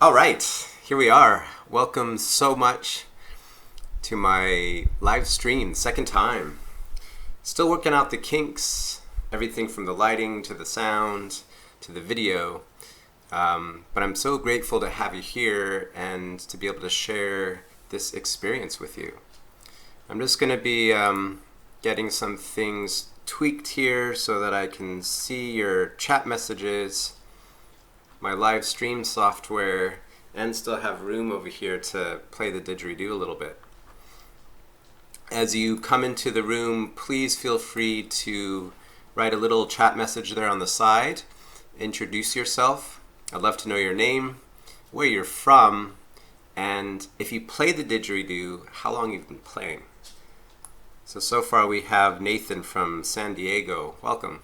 All right, here we are. Welcome so much to my live stream, second time. Still working out the kinks, everything from the lighting to the sound to the video. But I'm so grateful to have you here and to be able to share this experience with you. I'm just going to be getting some things tweaked here so that I can see your chat messages, my live stream software, and still have room over here to play the didgeridoo a little bit. As you come into the room, please feel free to write a little chat message there on the side. Introduce yourself. I'd love to know your name, where you're from, and if you play the didgeridoo, how long you've been playing. So far we have Nathan from San Diego. Welcome.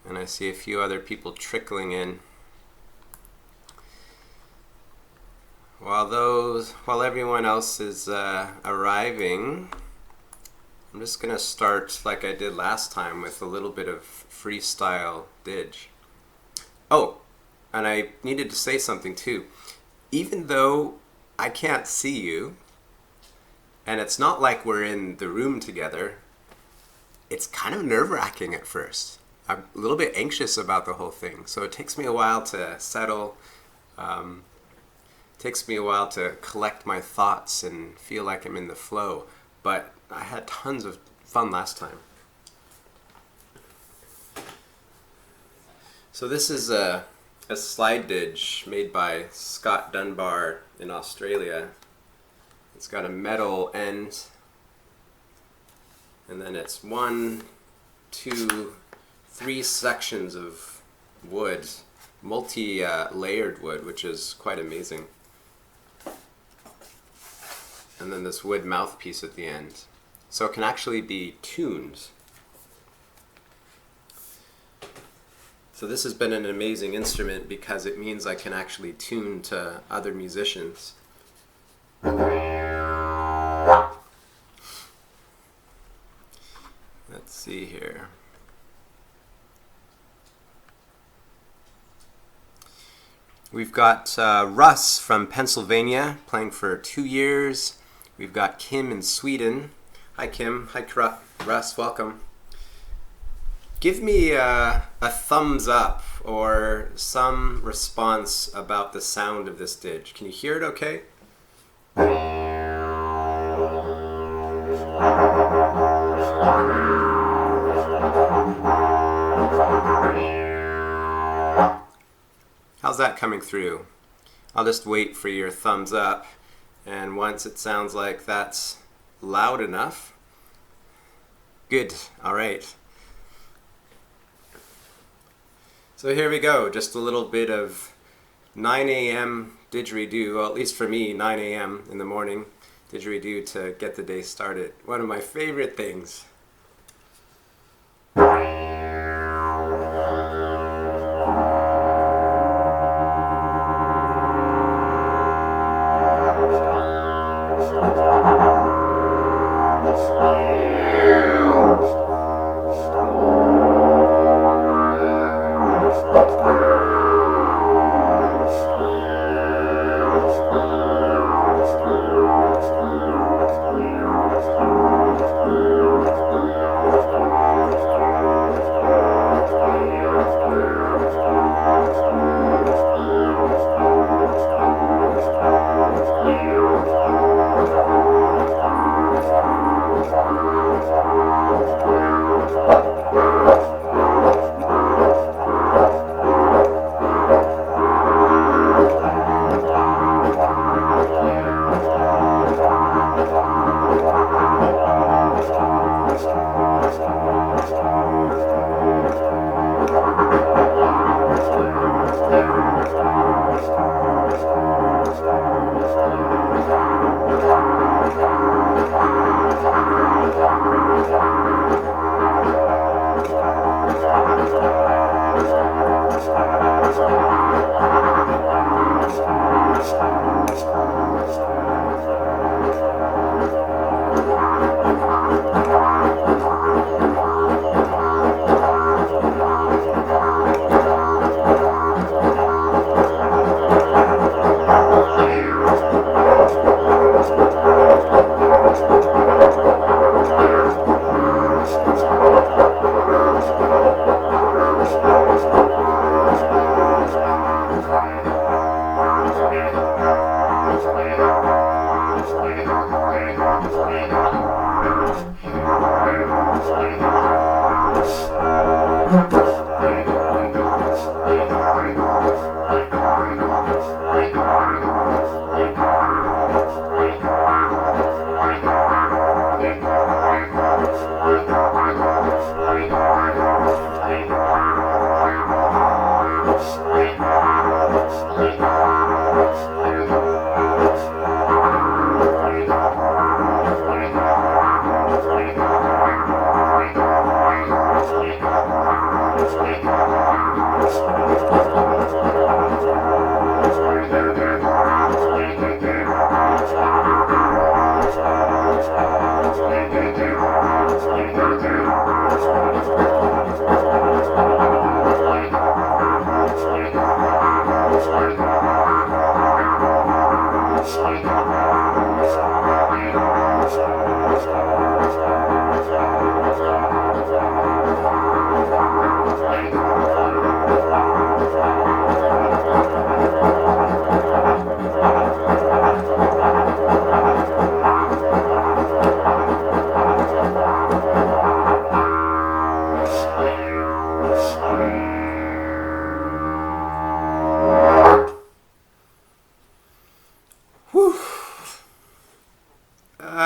And I see a few other people trickling in. While everyone else is arriving, I'm just going to start like I did last time with a little bit of freestyle didge. Oh, and I needed to say something too. Even though I can't see you, and it's not like we're in the room together, it's kind of nerve-wracking at first. I'm a little bit anxious about the whole thing, so it takes me a while to settle. Takes me a while to collect my thoughts and feel like I'm in the flow, but I had tons of fun last time. So this is a slide didge made by Scott Dunbar in Australia. It's got a metal end, and then it's 1, 2, 3 sections of wood, multi-layered wood, which is quite amazing. And then this wood mouthpiece at the end. So it can actually be tuned. So this has been an amazing instrument because it means I can actually tune to other musicians. Let's see here. We've got Russ from Pennsylvania playing for 2 years. We've got Kim in Sweden. Hi Kim. Hi Russ. Welcome. Give me a thumbs up or some response about the sound of this didge. Can you hear it okay? How's that coming through? I'll just wait for your thumbs up, and once it sounds like that's loud enough, good, all right. So here we go, just a little bit of 9 a.m. didgeridoo, well, at least for me, 9 a.m. in the morning didgeridoo to get the day started. One of my favorite things.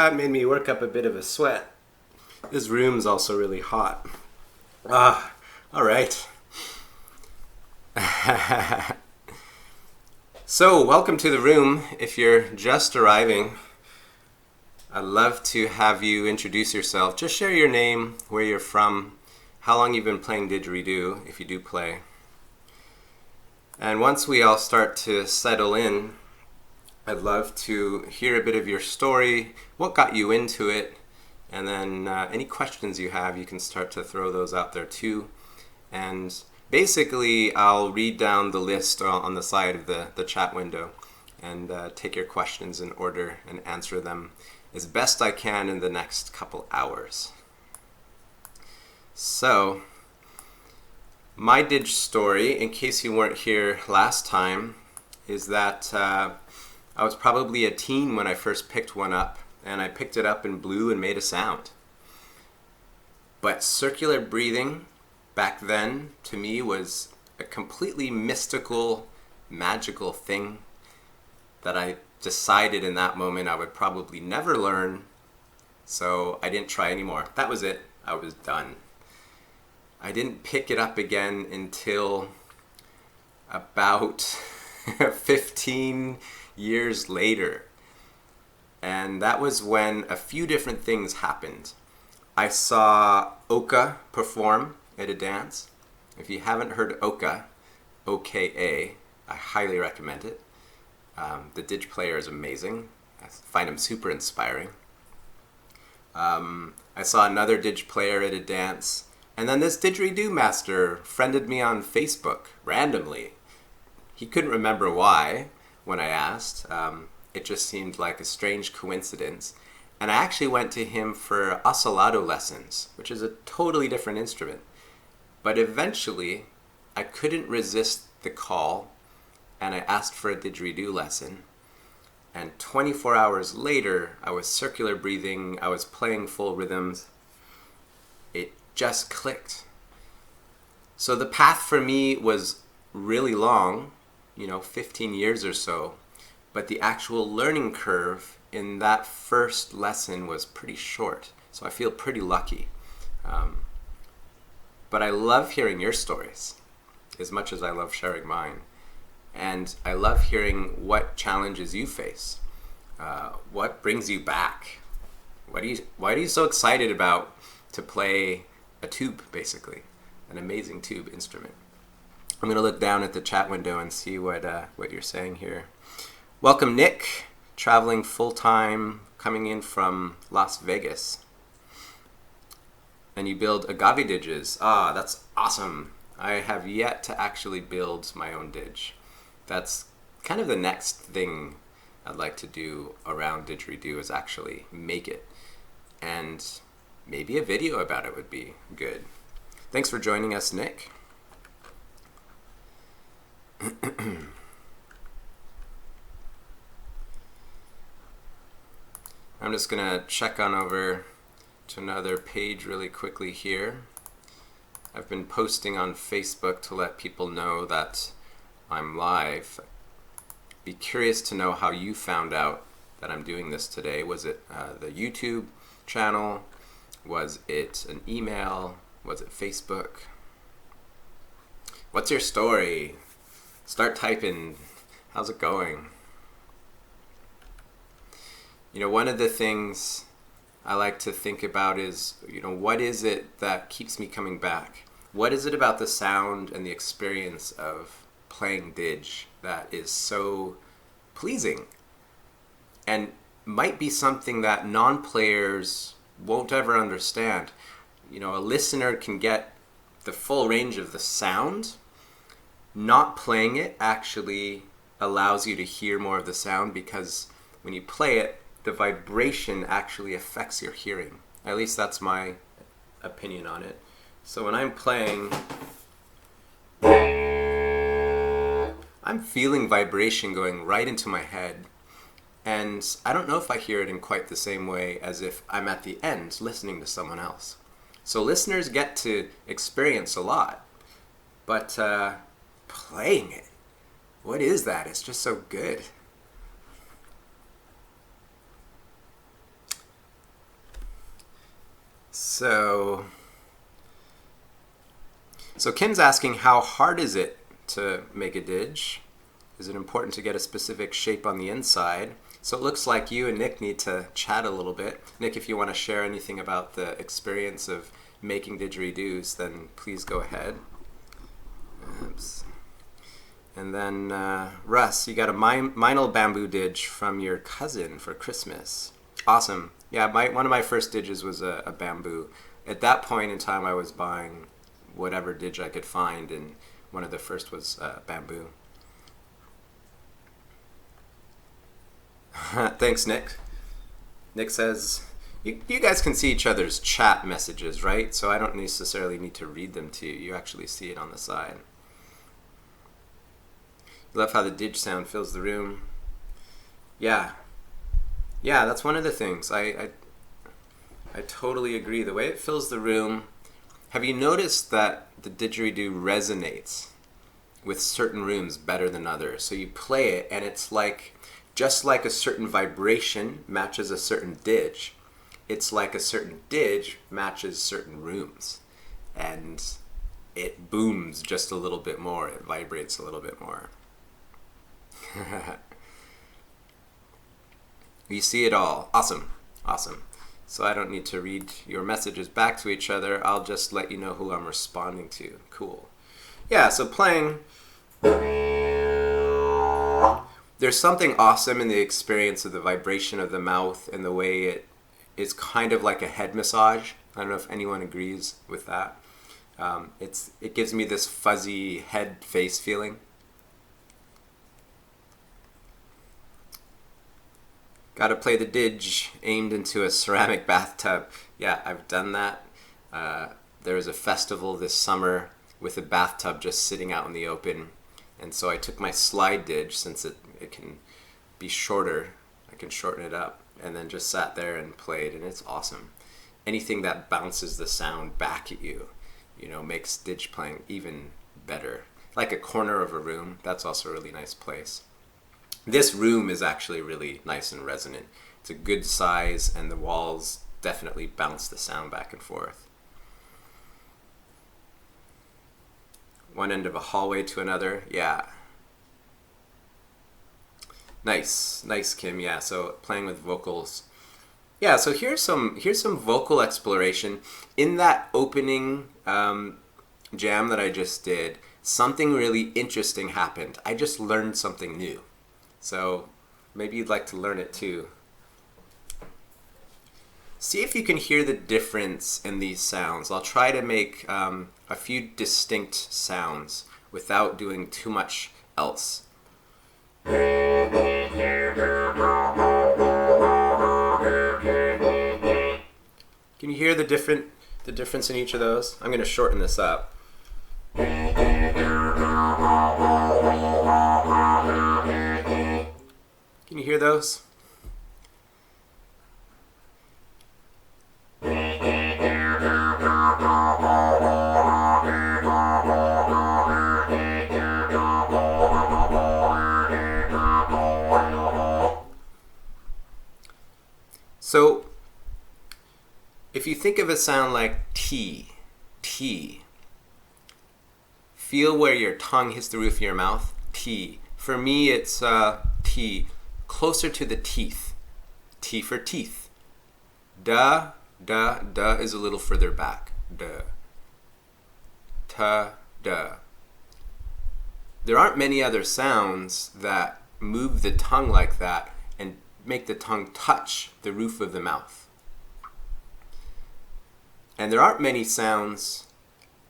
It made me work up a bit of a sweat. This room's also really hot. All right. So, welcome to the room. If you're just arriving, I'd love to have you introduce yourself. Just share your name, where you're from, how long you've been playing Didgeridoo, if you do play. And once we all start to settle in, I'd love to hear a bit of your story, what got you into it, and then any questions you have, you can start to throw those out there too. And basically, I'll read down the list on the side of the chat window and take your questions in order and answer them as best I can in the next couple hours. So, my Didge story, in case you weren't here last time, is that I was probably a teen when I first picked one up, and I picked it up and blew and made a sound. But circular breathing back then, to me, was a completely mystical, magical thing that I decided in that moment I would probably never learn, so I didn't try anymore. That was it. I was done. I didn't pick it up again until about 15 years later. And that was when a few different things happened. I saw Oka perform at a dance. If you haven't heard Oka, O-K-A, I highly recommend it. The Didge player is amazing. I find him super inspiring. I saw another Didge player at a dance. And then this Didgeridoo master friended me on Facebook randomly. He couldn't remember why when I asked. It just seemed like a strange coincidence. And I actually went to him for oscillado lessons, which is a totally different instrument. But eventually, I couldn't resist the call, and I asked for a Didgeridoo lesson. And 24 hours later, I was circular breathing, I was playing full rhythms. It just clicked. So the path for me was really long, 15 years or so, but the actual learning curve in that first lesson was pretty short. So I feel pretty lucky. But I love hearing your stories as much as I love sharing mine. And I love hearing what challenges you face. what brings you back? Why are you so excited about to play a tube, basically, an amazing tube instrument? I'm going to look down at the chat window and see what you're saying here. Welcome, Nick, traveling full-time, coming in from Las Vegas. And you build agave didges. Ah, that's awesome. I have yet to actually build my own didge. That's kind of the next thing I'd like to do around Didgeridoo, is actually make it. And maybe a video about it would be good. Thanks for joining us, Nick. I'm just gonna check on over to another page really quickly here. I've been posting on Facebook to let people know that I'm live. Be curious to know how you found out that I'm doing this today. Was it the YouTube channel? Was it an email? Was it Facebook? What's your story? Start typing. How's it going? You know, one of the things I like to think about is, you know, what is it that keeps me coming back? What is it about the sound and the experience of playing Didge that is so pleasing? And might be something that non-players won't ever understand. You know, a listener can get the full range of the sound. Not playing it actually allows you to hear more of the sound, because when you play it, the vibration actually affects your hearing. At least that's my opinion on it. So when I'm playing, I'm feeling vibration going right into my head. And I don't know if I hear it in quite the same way as if I'm at the end listening to someone else. So listeners get to experience a lot, but playing it, what is that? It's just so good. So Kim's asking, how hard is it to make a didge? Is it important to get a specific shape on the inside? So it looks like you and Nick need to chat a little bit. Nick, if you want to share anything about the experience of making didgeridoos, then please go ahead. Oops. And then Russ, you got a Meinl bamboo didge from your cousin for Christmas. Awesome. Yeah, one of my first didges was a bamboo. At that point in time, I was buying whatever didge I could find, and one of the first was bamboo. Thanks, Nick. Nick says, you guys can see each other's chat messages, right? So I don't necessarily need to read them to you. You actually see it on the side. Love how the didge sound fills the room. Yeah, that's one of the things. I totally agree. The way it fills the room. Have you noticed that the didgeridoo resonates with certain rooms better than others? So you play it, and it's like, just like a certain vibration matches a certain didge, it's like a certain didge matches certain rooms. And it booms just a little bit more. It vibrates a little bit more. You see it all. Awesome. So I don't need to read your messages back to each other. I'll just let you know who I'm responding to. Cool. Yeah, so playing. There's something awesome in the experience of the vibration of the mouth and the way it is kind of like a head massage. I don't know if anyone agrees with that. It gives me this fuzzy head face feeling. Gotta play the didge aimed into a ceramic bathtub. Yeah, I've done that. There was a festival this summer with a bathtub just sitting out in the open. And so I took my slide didge, since it can be shorter, I can shorten it up, and then just sat there and played, and it's awesome. Anything that bounces the sound back at you, makes didge playing even better. Like a corner of a room, that's also a really nice place. This room is actually really nice and resonant. It's a good size, and the walls definitely bounce the sound back and forth. One end of a hallway to another, yeah. Nice, nice, Kim. Yeah, so playing with vocals. Yeah, so here's some vocal exploration. In that opening jam that I just did, something really interesting happened. I just learned something new. So maybe you'd like to learn it too. See if you can hear the difference in these sounds. I'll try to make a few distinct sounds without doing too much else. Can you hear the difference in each of those? I'm going to shorten this up. Can you hear those? So, if you think of a sound like T, feel where your tongue hits the roof of your mouth, T. For me, it's T, closer to the teeth, T for teeth. Da is a little further back, da. Ta, da. There aren't many other sounds that move the tongue like that and make the tongue touch the roof of the mouth. And there aren't many sounds,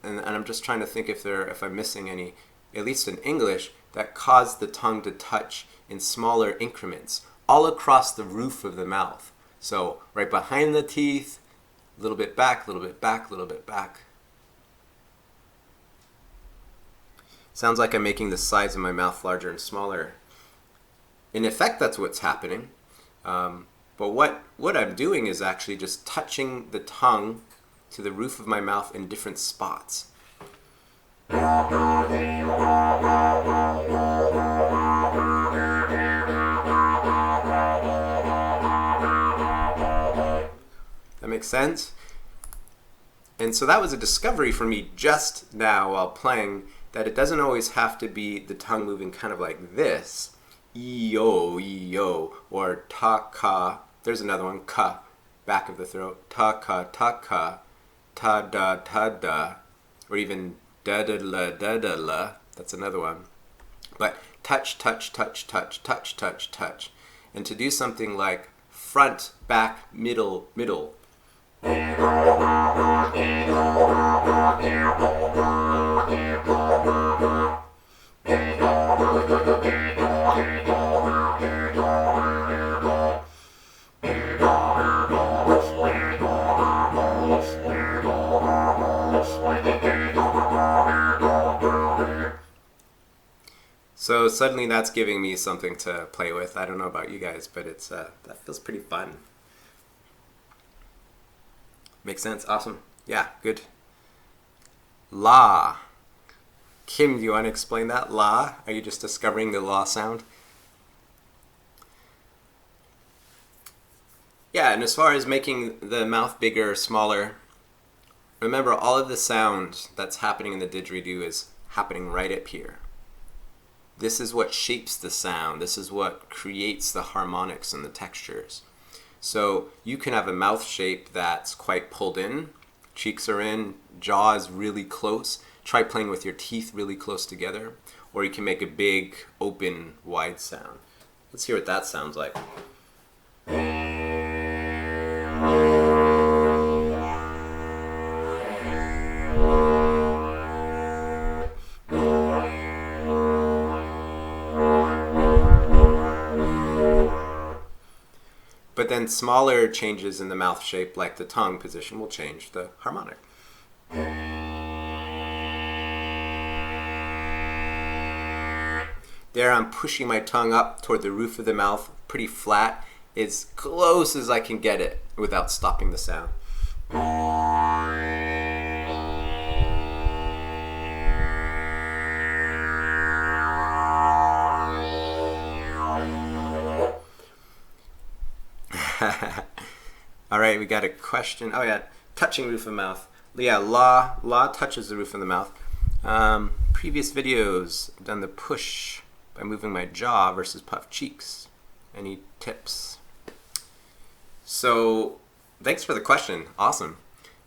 and I'm just trying to think if I'm missing any, at least in English, that cause the tongue to touch in smaller increments all across the roof of the mouth. So right behind the teeth, a little bit back, a little bit back, a little bit back. Sounds like I'm making the sides of my mouth larger and smaller. In effect, that's what's happening. But what I'm doing is actually just touching the tongue to the roof of my mouth in different spots. That makes sense? And so that was a discovery for me just now while playing, that it doesn't always have to be the tongue moving kind of like this. E-O, or ta-ka. There's another one, ka, back of the throat. Ta-ka, ta-ka, ta-da, or even da-da-la. That's another one. But touch, touch, touch, touch, touch, touch, touch. And to do something like front, back, middle, middle. So suddenly that's giving me something to play with. I don't know about you guys, but it's that feels pretty fun. Makes sense. Awesome. Yeah, good. La. Kim, do you want to explain that? La? Are you just discovering the la sound? Yeah, and as far as making the mouth bigger or smaller, remember all of the sound that's happening in the didgeridoo is happening right up here. This is what shapes the sound. This is what creates the harmonics and the textures. So you can have a mouth shape that's quite pulled in, cheeks are in, jaw is really close. Try playing with your teeth really close together. Or you can make a big, open, wide sound. Let's hear what that sounds like. But then smaller changes in the mouth shape, like the tongue position, will change the harmonic. There I'm pushing my tongue up toward the roof of the mouth, pretty flat, as close as I can get it without stopping the sound. All right, we got a question. Oh yeah, touching roof of mouth. Yeah, la touches the roof of the mouth. Previous videos, I've done the push by moving my jaw versus puffed cheeks? Any tips? So thanks for the question. Awesome.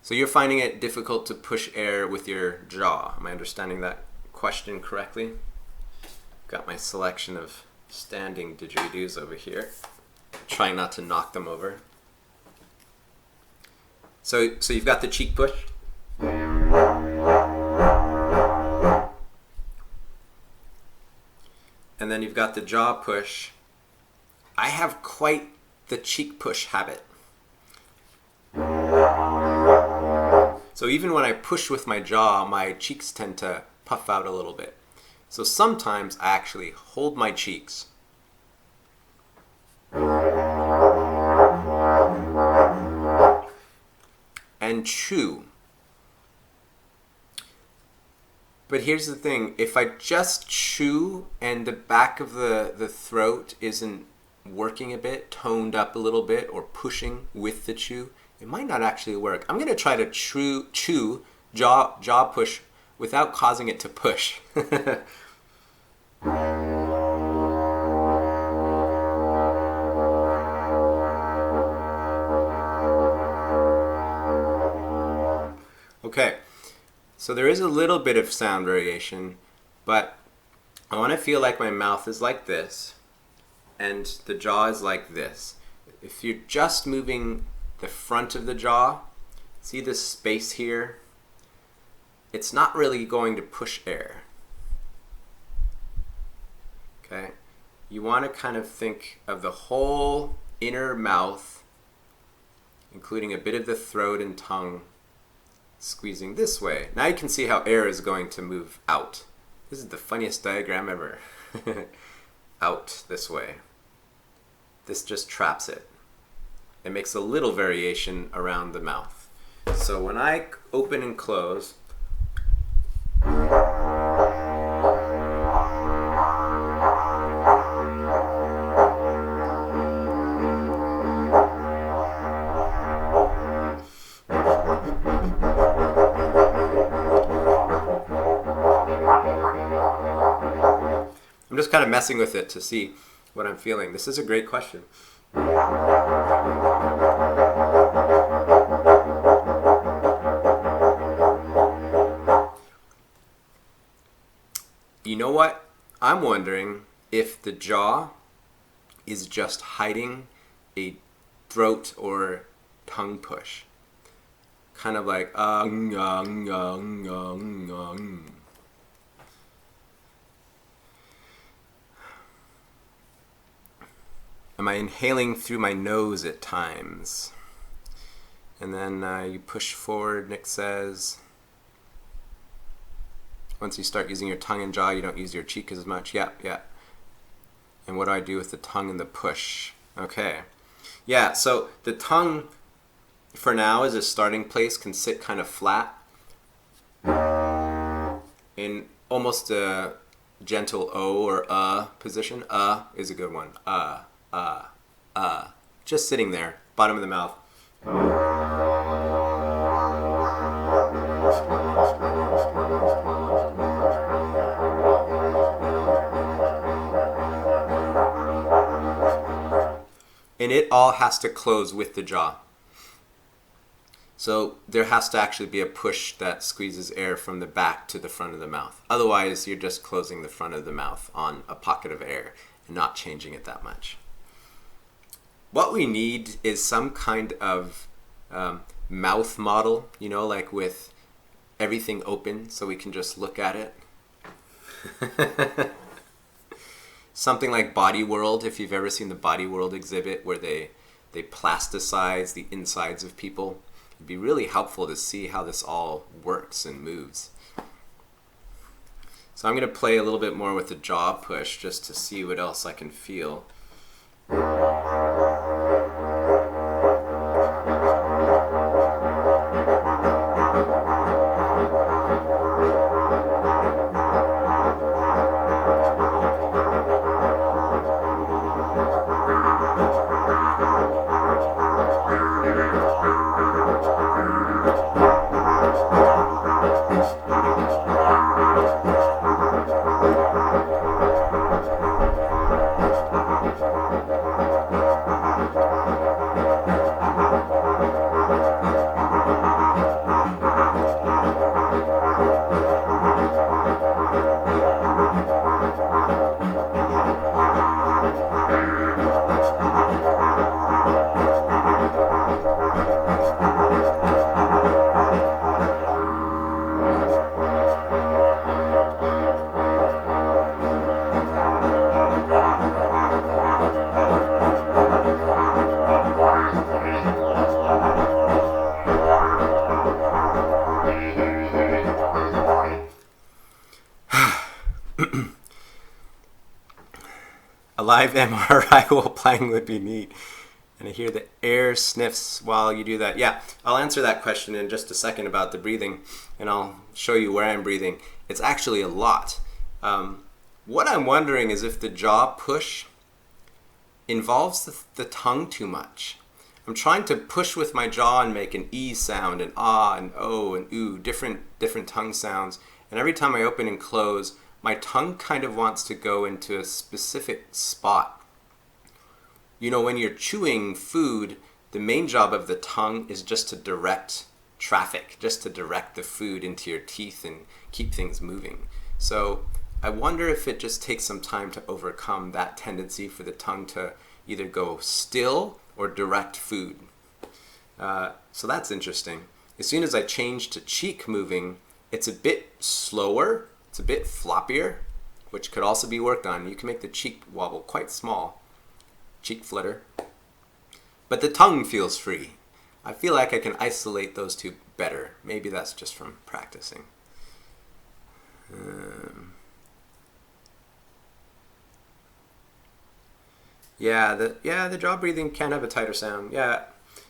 So you're finding it difficult to push air with your jaw. Am I understanding that question correctly? Got my selection of standing didgeridoos over here. Trying not to knock them over. So you've got the cheek push. And then you've got the jaw push. I have quite the cheek push habit. So even when I push with my jaw, my cheeks tend to puff out a little bit. So sometimes I actually hold my cheeks and chew. But here's the thing, if I just chew and the back of the throat isn't working a bit, toned up a little bit, or pushing with the chew, it might not actually work. I'm going to try to chew, jaw push, without causing it to push. Okay, so there is a little bit of sound variation, but I want to feel like my mouth is like this and the jaw is like this. If you're just moving the front of the jaw, see this space here? It's not really going to push air. Okay, you want to kind of think of the whole inner mouth, including a bit of the throat and tongue, squeezing this way. Now you can see how air is going to move out. This is the funniest diagram ever. Out this way. This just traps it. It makes a little variation around the mouth. So when I open and close, I'm just kind of messing with it to see what I'm feeling. This is a great question. You know what? I'm wondering if the jaw is just hiding a throat or tongue push. Kind of like Am I inhaling through my nose at times? And then you push forward, Nick says. Once you start using your tongue and jaw, you don't use your cheek as much. Yeah. And what do I do with the tongue and the push? Okay. Yeah, so the tongue, for now, as a starting place, can sit kind of flat in almost a gentle O or position. Is a good one. Just sitting there, bottom of the mouth. And it all has to close with the jaw. So there has to actually be a push that squeezes air from the back to the front of the mouth. Otherwise, you're just closing the front of the mouth on a pocket of air and not changing it that much. What we need is some kind of mouth model, you know, like with everything open so we can just look at it. Something like Body World, if you've ever seen the Body World exhibit where they plasticize the insides of people. It'd be really helpful to see how this all works and moves. So I'm going to play a little bit more with the jaw push just to see what else I can feel. live MRI while playing would be neat. And I hear the air sniffs while you do that. Yeah, I'll answer that question in just a second about the breathing, and I'll show you where I'm breathing. It's actually a lot. What I'm wondering is if the jaw push involves the tongue too much. I'm trying to push with my jaw and make an E sound, and ah, and oh, and ooh, different tongue sounds. And every time I open and close, my tongue kind of wants to go into a specific spot. You know, when you're chewing food, the main job of the tongue is just to direct traffic, just to direct the food into your teeth and keep things moving. So I wonder if it just takes some time to overcome that tendency for the tongue to either go still or direct food. So that's interesting. As soon as I change to cheek moving, it's a bit slower, it's a bit floppier, which could also be worked on. You can make the cheek wobble quite small, cheek flutter. But the tongue feels free. I feel like I can isolate those two better. Maybe that's just from practicing. The jaw breathing can have a tighter sound. Yeah.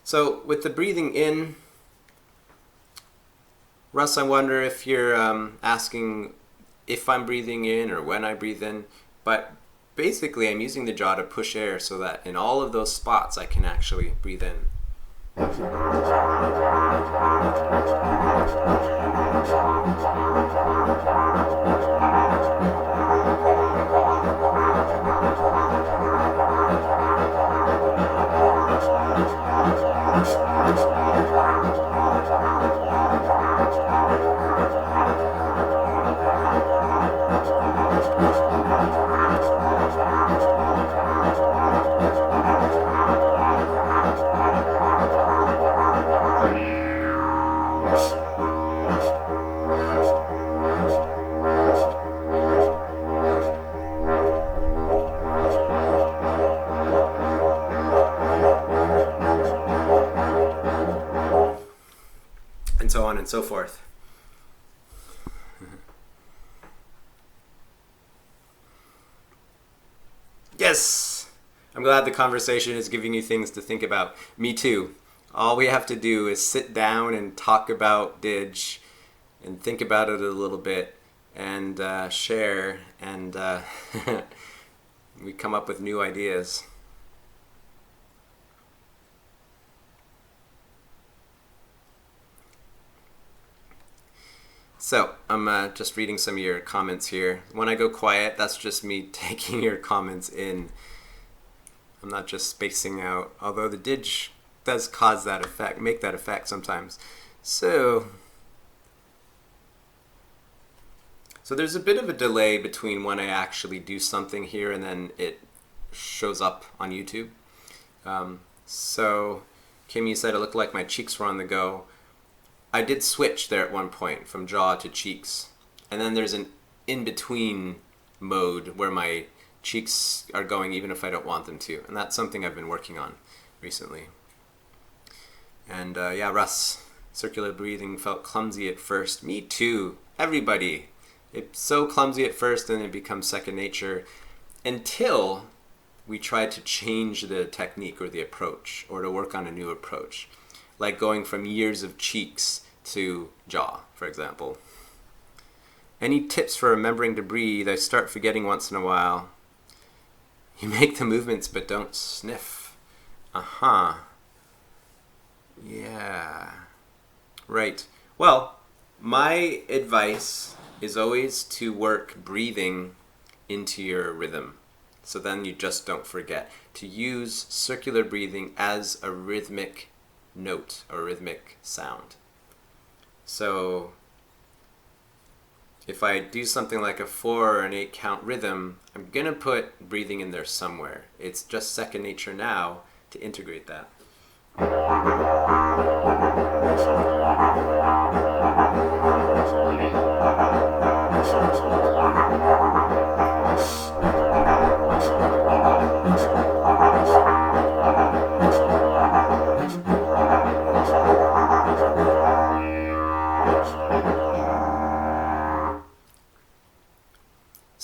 So with the breathing in, Russ, I wonder if you're asking if I'm breathing in or when I breathe in. But basically, I'm using the jaw to push air so that in all of those spots, I can actually breathe in. And so on and so forth. Yes! I'm glad the conversation is giving you things to think about. Me too. All we have to do is sit down and talk about Didge and think about it a little bit and share, and we come up with new ideas. So, I'm just reading some of your comments here. When I go quiet, that's just me taking your comments in. I'm not just spacing out, although the Didge does cause that effect, make that effect sometimes. So there's a bit of a delay between when I actually do something here and then it shows up on YouTube. So Kim, you said it looked like my cheeks were on the go. I did switch there at one point from jaw to cheeks, and then there's an in-between mode where my cheeks are going even if I don't want them to, and that's something I've been working on recently. And yeah, Russ, circular breathing felt clumsy at first. Me too. Everybody. It's so clumsy at first, and it becomes second nature until we try to change the technique or the approach, or to work on a new approach, like going from years of cheeks to jaw, for example. Any tips for remembering to breathe? I start forgetting once in a while. You make the movements but don't sniff. Yeah. Right. Well, my advice is always to work breathing into your rhythm. So then you just don't forget. To use circular breathing as a rhythmic note or rhythmic sound. So if I do something like a 4 or an 8 count rhythm, I'm going to put breathing in there somewhere. It's just second nature now to integrate that.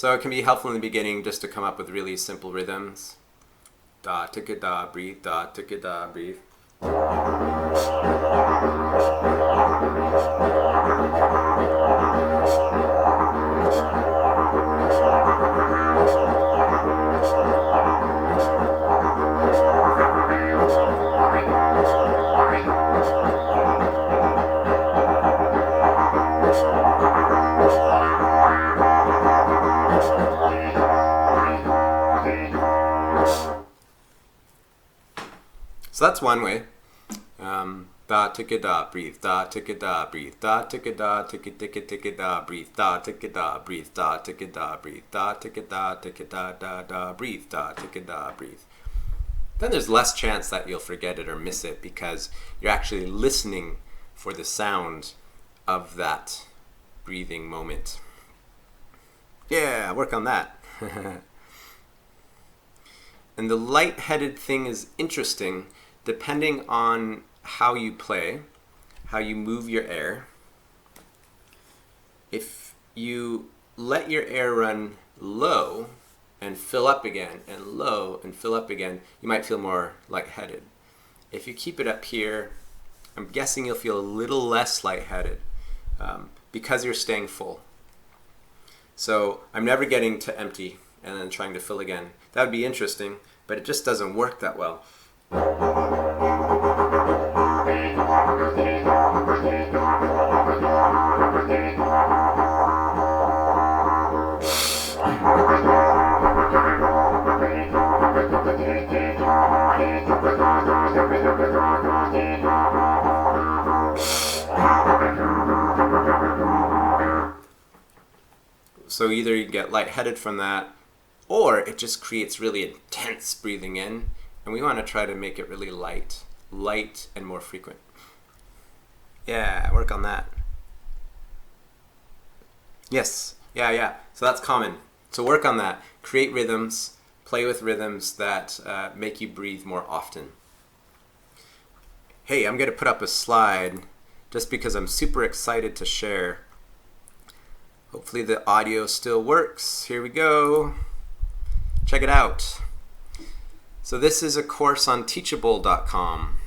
So it can be helpful in the beginning just to come up with really simple rhythms. Da, ticka da, breathe, da, ticka da, breathe. So that's one way. Da ticka da, breathe, da ticka da, breathe, da ticka da, ticka ticka ticka da, breathe, da ticka da, breathe, da ticka da, breathe, da ticka da da da, breathe, da ticka da, breathe. Then there's less chance that you'll forget it or miss it because you're actually listening for the sound of that breathing moment. Yeah, work on that. And the light-headed thing is interesting depending on how you play, how you move your air. If you let your air run low and fill up again, and low and fill up again, you might feel more lightheaded. If you keep it up here, I'm guessing you'll feel a little less lightheaded because you're staying full. So I'm never getting to empty and then trying to fill again. That would be interesting, but it just doesn't work that well. So either you get lightheaded from that, or it just creates really intense breathing in, and we want to try to make it really light and more frequent. Yeah, work on that. Yes, yeah. So that's common. So work on that. Create rhythms, play with rhythms that make you breathe more often. Hey, I'm going to put up a slide just because I'm super excited to share. Hopefully the audio still works. Here we go. Check it out. So this is a course on teachable.com.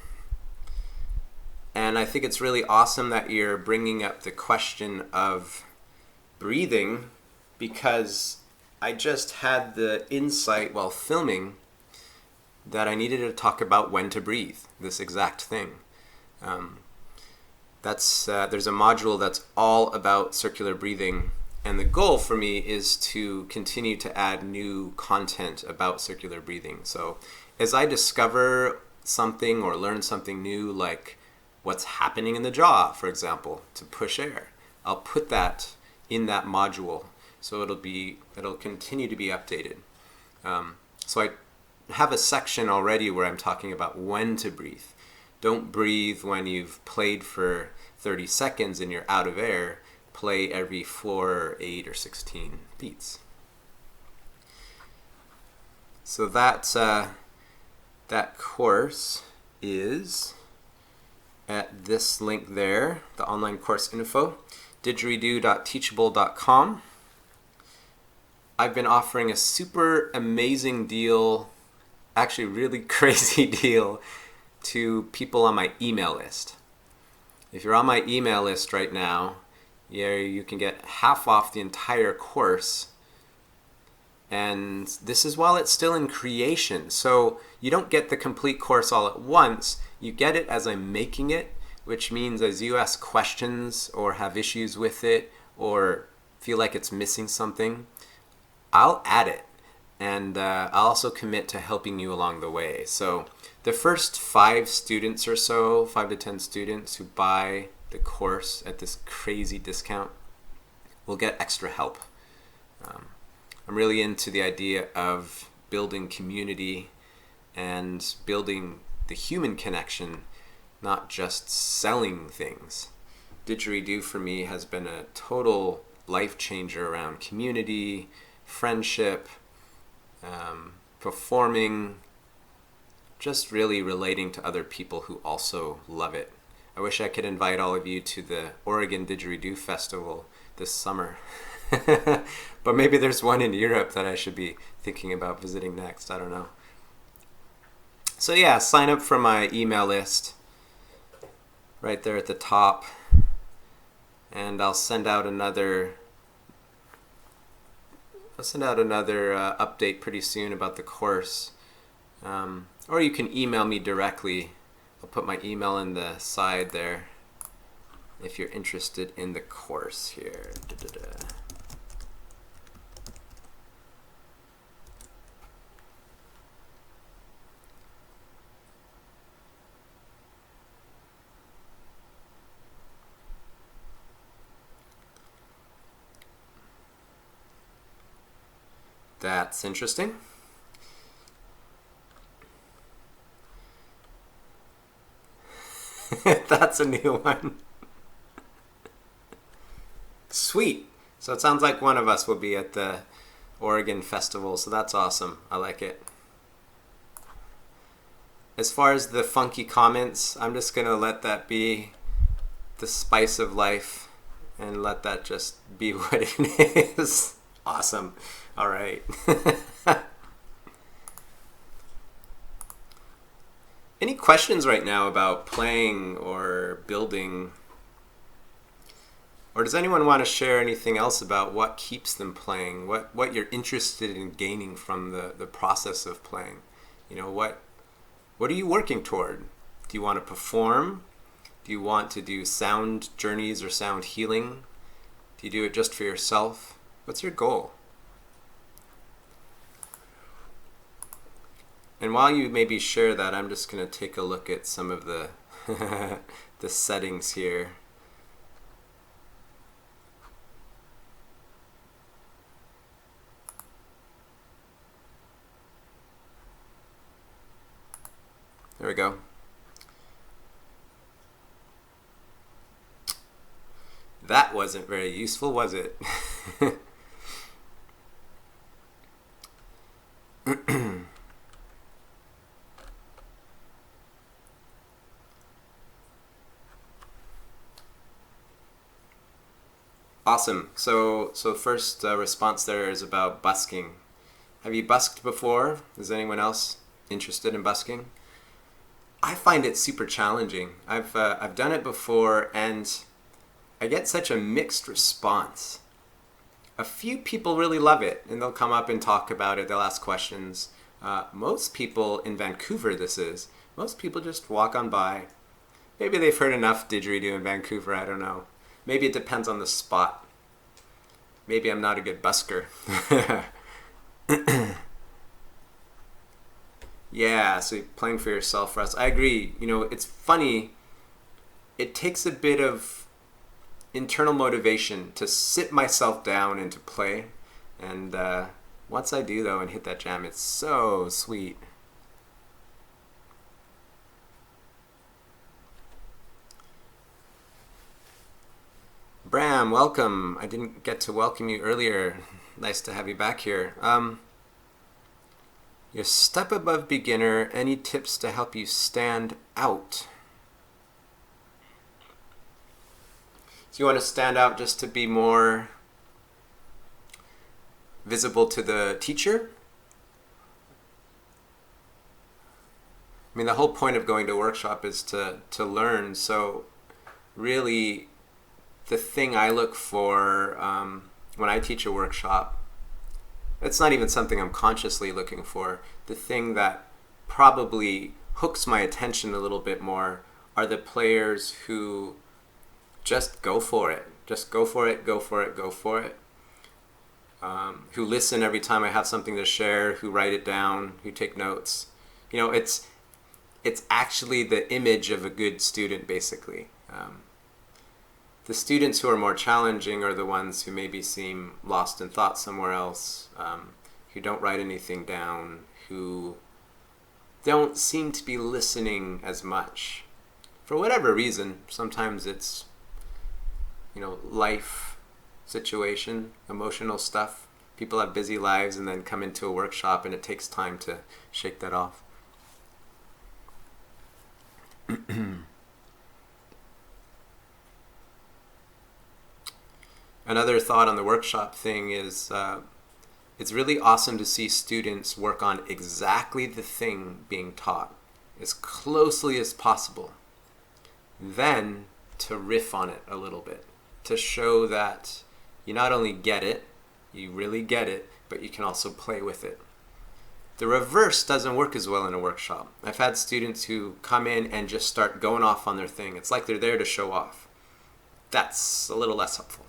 And I think it's really awesome that you're bringing up the question of breathing, because I just had the insight while filming that I needed to talk about when to breathe, this exact thing. There's a module that's all about circular breathing, and the goal for me is to continue to add new content about circular breathing. So as I discover something or learn something new, like what's happening in the jaw, for example, to push air, I'll put that in that module, so it'll continue to be updated. So I have a section already where I'm talking about when to breathe. Don't breathe when you've played for 30 seconds and you're out of air. Play every 4 or 8 or 16 beats. So that course is at this link there, the online course info, didgeridoo.teachable.com. I've been offering a super amazing deal, actually really crazy deal, to people on my email list. If you're on my email list right now, you can get half off the entire course. And this is while it's still in creation. So you don't get the complete course all at once. You get it as I'm making it, which means as you ask questions or have issues with it or feel like it's missing something, I'll add it. And I'll also commit to helping you along the way. So the first 5 students or so, 5 to 10 students who buy the course at this crazy discount will get extra help. I'm really into the idea of building community and building the human connection, not just selling things. Didgeridoo for me has been a total life changer around community, friendship, performing, just really relating to other people who also love it. I wish I could invite all of you to the Oregon Didgeridoo Festival this summer. But maybe there's one in Europe that I should be thinking about visiting next. I don't know. So yeah, sign up for my email list right there at the top, and I'll send out another update pretty soon about the course. Or you can email me directly. I'll put my email in the side there if you're interested in the course here. That's interesting. That's a new one. Sweet. So it sounds like one of us will be at the Oregon Festival, so that's awesome. I like it. As far as the funky comments, I'm just going to let that be the spice of life and let that just be what it is. Awesome. All right. Any questions right now about playing or building? Or does anyone want to share anything else about what keeps them playing? What you're interested in gaining from the process of playing? You know, what are you working toward? Do you want to perform? Do you want to do sound journeys or sound healing? Do you do it just for yourself? What's your goal? And while you maybe share that, I'm just going to take a look at some of the the settings here. There we go. That wasn't very useful, was it? Awesome. So first response there is about busking. Have you busked before? Is anyone else interested in busking? I find it super challenging. I've done it before, and I get such a mixed response. A few people really love it, and they'll come up and talk about it. They'll ask questions. Most people in Vancouver, most people just walk on by. Maybe they've heard enough didgeridoo in Vancouver, I don't know. Maybe it depends on the spot. Maybe I'm not a good busker. Yeah, so playing for yourself, Russ. I agree. You know, it's funny. It takes a bit of internal motivation to sit myself down and to play. And once I do, though, and hit that jam, it's so sweet. Bram, welcome. I didn't get to welcome you earlier. Nice to have you back here. Your step above beginner, any tips to help you stand out? Do you want to stand out just to be more visible to the teacher? I mean, the whole point of going to a workshop is to learn. So really, the thing I look for when I teach a workshop, it's not even something I'm consciously looking for. The thing that probably hooks my attention a little bit more are the players who just go for it. Just go for it, go for it, go for it. Who listen every time I have something to share, who write it down, who take notes. You know, it's actually the image of a good student, basically. The students who are more challenging are the ones who maybe seem lost in thought somewhere else, who don't write anything down, who don't seem to be listening as much. For whatever reason, sometimes it's, life situation, emotional stuff. People have busy lives and then come into a workshop and it takes time to shake that off. another thought on the workshop thing is it's really awesome to see students work on exactly the thing being taught as closely as possible. Then to riff on it a little bit, to show that you not only get it, you really get it, but you can also play with it. The reverse doesn't work as well in a workshop. I've had students who come in and just start going off on their thing. It's like they're there to show off. That's a little less helpful.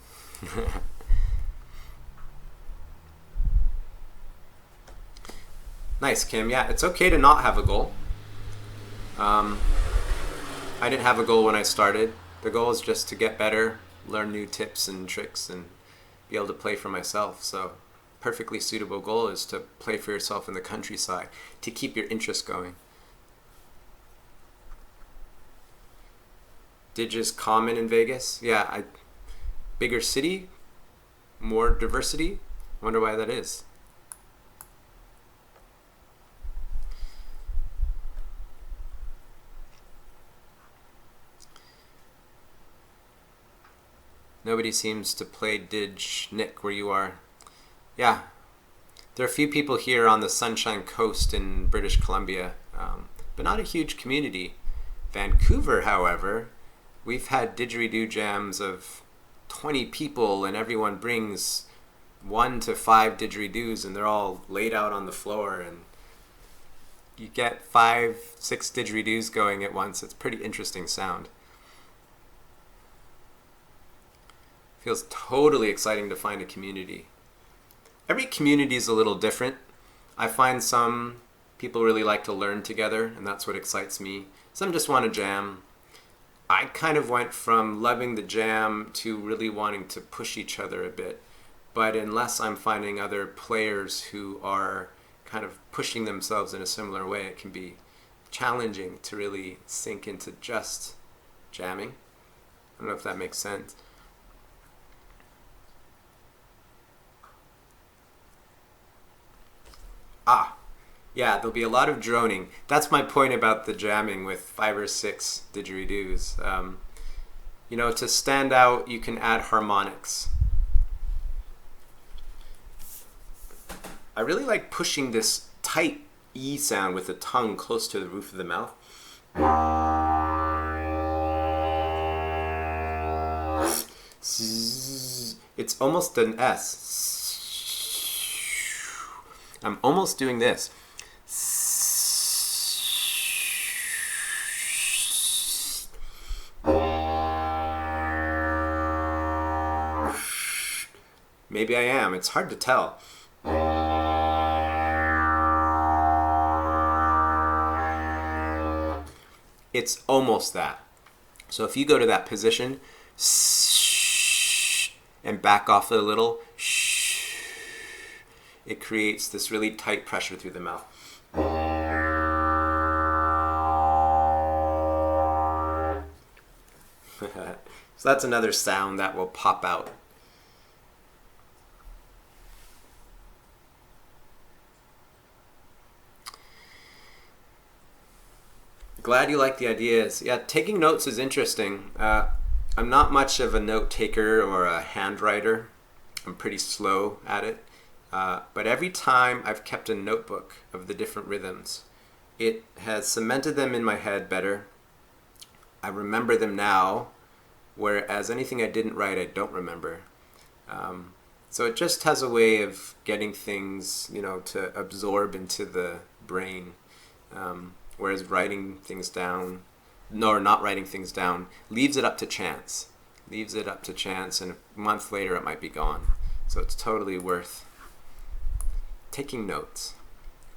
Nice, Kim. Yeah, it's okay to not have a goal. I didn't have a goal when I started. The goal is just to get better, learn new tips and tricks, and be able to play for myself. So perfectly suitable goal is to play for yourself in the countryside, to keep your interest going. Didge is common in Vegas. Yeah, bigger city, more diversity. Wonder why that is. Nobody seems to play Didge, Nick, where you are. Yeah, there are a few people here on the Sunshine Coast in British Columbia, but not a huge community. Vancouver, however, we've had didgeridoo jams of 20 people, and everyone brings 1 to 5 didgeridoos, and they're all laid out on the floor, and you get 5, 6 didgeridoos going at once. It's a pretty interesting sound. Feels totally exciting to find a community. Every community is a little different. I find some people really like to learn together, and that's what excites me. Some just want to jam. I kind of went from loving the jam to really wanting to push each other a bit. But unless I'm finding other players who are kind of pushing themselves in a similar way, it can be challenging to really sink into just jamming. I don't know if that makes sense. Yeah, there'll be a lot of droning. That's my point about the jamming with 5 or 6 didgeridoos. To stand out, you can add harmonics. I really like pushing this tight E sound with the tongue close to the roof of the mouth. It's almost an S. I'm almost doing this. Maybe I am. It's hard to tell. It's almost that. So if you go to that position and back off a little, it creates this really tight pressure through the mouth. So that's another sound that will pop out. Glad you like the ideas. Yeah, taking notes is interesting. I'm not much of a note taker or a hand writer. I'm pretty slow at it. But every time I've kept a notebook of the different rhythms, it has cemented them in my head better. I remember them now, whereas anything I didn't write, I don't remember. So it just has a way of getting things, to absorb into the brain. Whereas writing things down, or not writing things down, leaves it up to chance. And a month later it might be gone. So it's totally worth taking notes.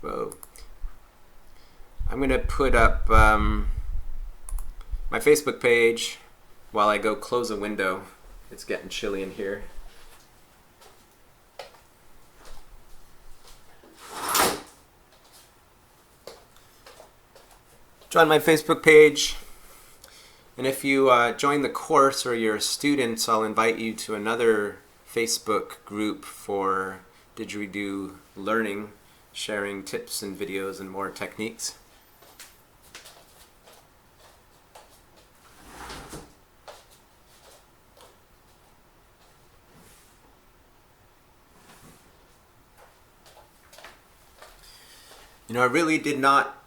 Whoa. I'm going to put up my Facebook page while I go close a window. It's getting chilly in here. Join my Facebook page, and if you join the course or you're a student, I'll invite you to another Facebook group for didgeridoo learning, sharing tips and videos and more techniques. I really did not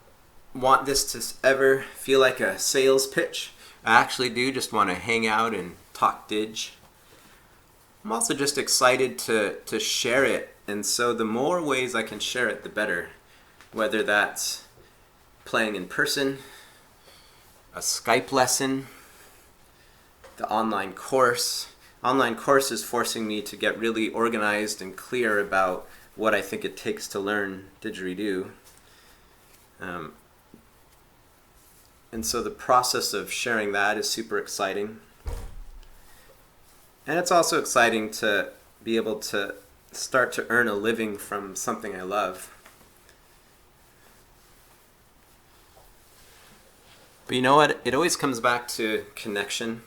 want this to ever feel like a sales pitch. I actually do just want to hang out and talk Didge. I'm also just excited to share it, and so the more ways I can share it, the better. Whether that's playing in person, a Skype lesson, the online course. Online course is forcing me to get really organized and clear about what I think it takes to learn Didgeridoo. And so the process of sharing that is super exciting. And it's also exciting to be able to start to earn a living from something I love. But you know what? It always comes back to connection.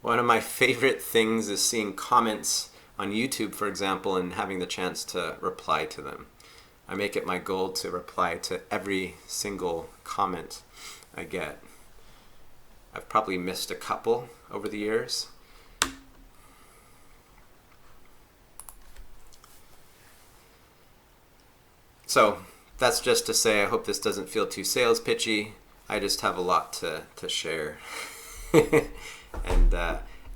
One of my favorite things is seeing comments on YouTube, for example, and having the chance to reply to them. I make it my goal to reply to every single comment I get. I've probably missed a couple over the years. So that's just to say, I hope this doesn't feel too sales pitchy. I just have a lot to share. And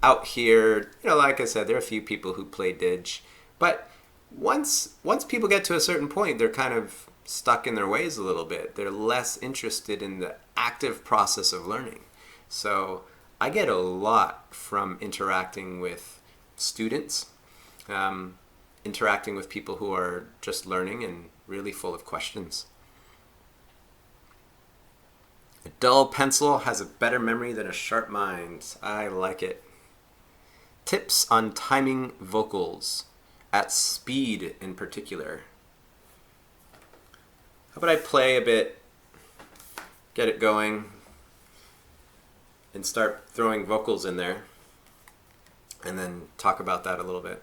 out here, like I said, there are a few people who play Didge. But once people get to a certain point, they're kind of stuck in their ways a little bit. They're less interested in the active process of learning. So I get a lot from interacting with students, interacting with people who are just learning and really full of questions. A dull pencil has a better memory than a sharp mind. I like it. Tips on timing vocals, at speed in particular. How about I play a bit, get it going, and start throwing vocals in there, and then talk about that a little bit.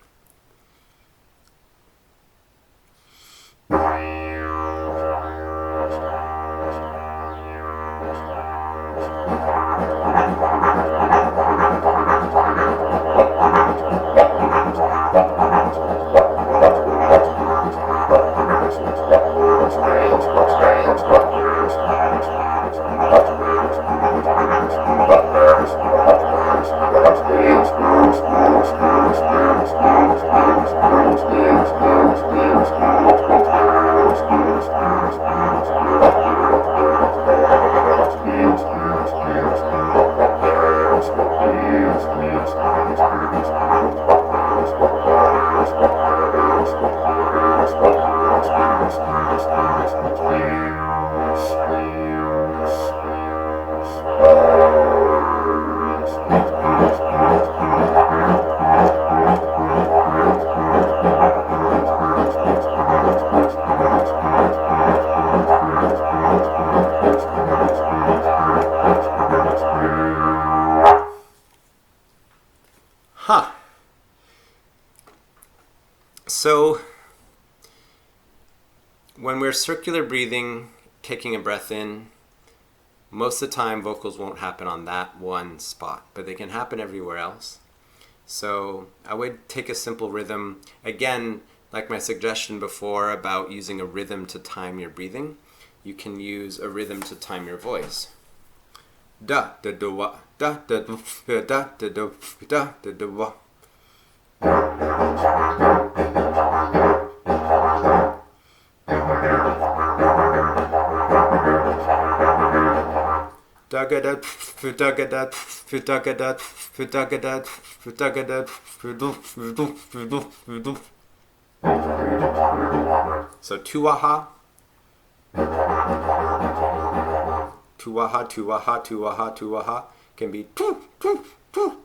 So when we're circular breathing, taking a breath in, most of the time vocals won't happen on that one spot, but they can happen everywhere else. So I would take a simple rhythm. Again, like my suggestion before about using a rhythm to time your breathing, you can use a rhythm to time your voice. Da da da wa da da da da da da da da da wa. So tuaha, tuaha, tuaha, tuaha, tuaha can be tu tu tu.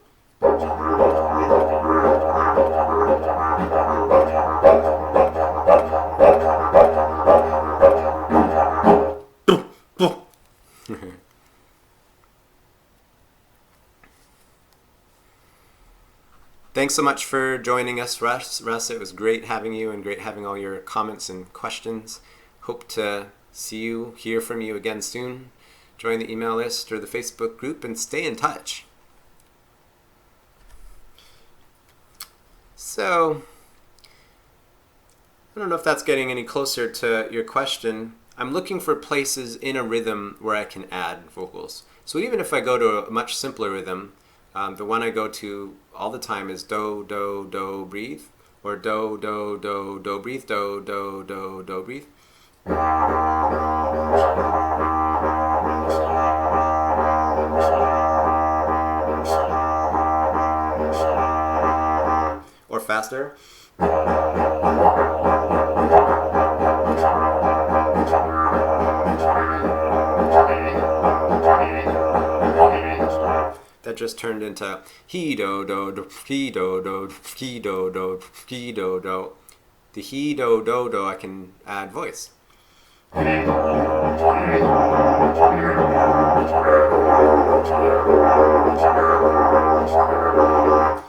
Thanks so much for joining us, Russ. It was great having you and great having all your comments and questions. Hope to see you, hear from you again soon. Join the email list or the Facebook group and stay in touch. So, I don't know if that's getting any closer to your question. I'm looking for places in a rhythm where I can add vocals. So even if I go to a much simpler rhythm, the one I go to all the time is do, do, do, breathe, or do, do, do, do, breathe, do, do, do, do, breathe. Or faster. That just turned into he do do do he do do he do do he do do. The he do do do I can add voice.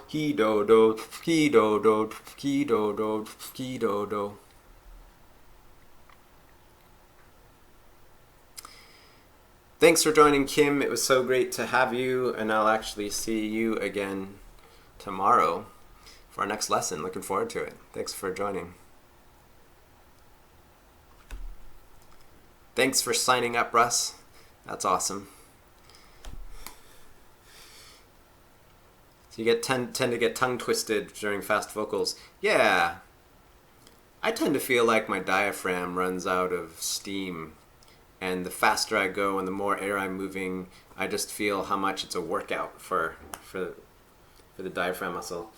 He do do he do do he do do he do do. Thanks for joining, Kim. It was so great to have you, and I'll actually see you again tomorrow for our next lesson. Looking forward to it. Thanks for joining. Thanks for signing up, Russ. That's awesome. So you tend to get tongue twisted during fast vocals. Yeah. I tend to feel like my diaphragm runs out of steam. And the faster I go and the more air I'm moving, I just feel how much it's a workout for the diaphragm muscle.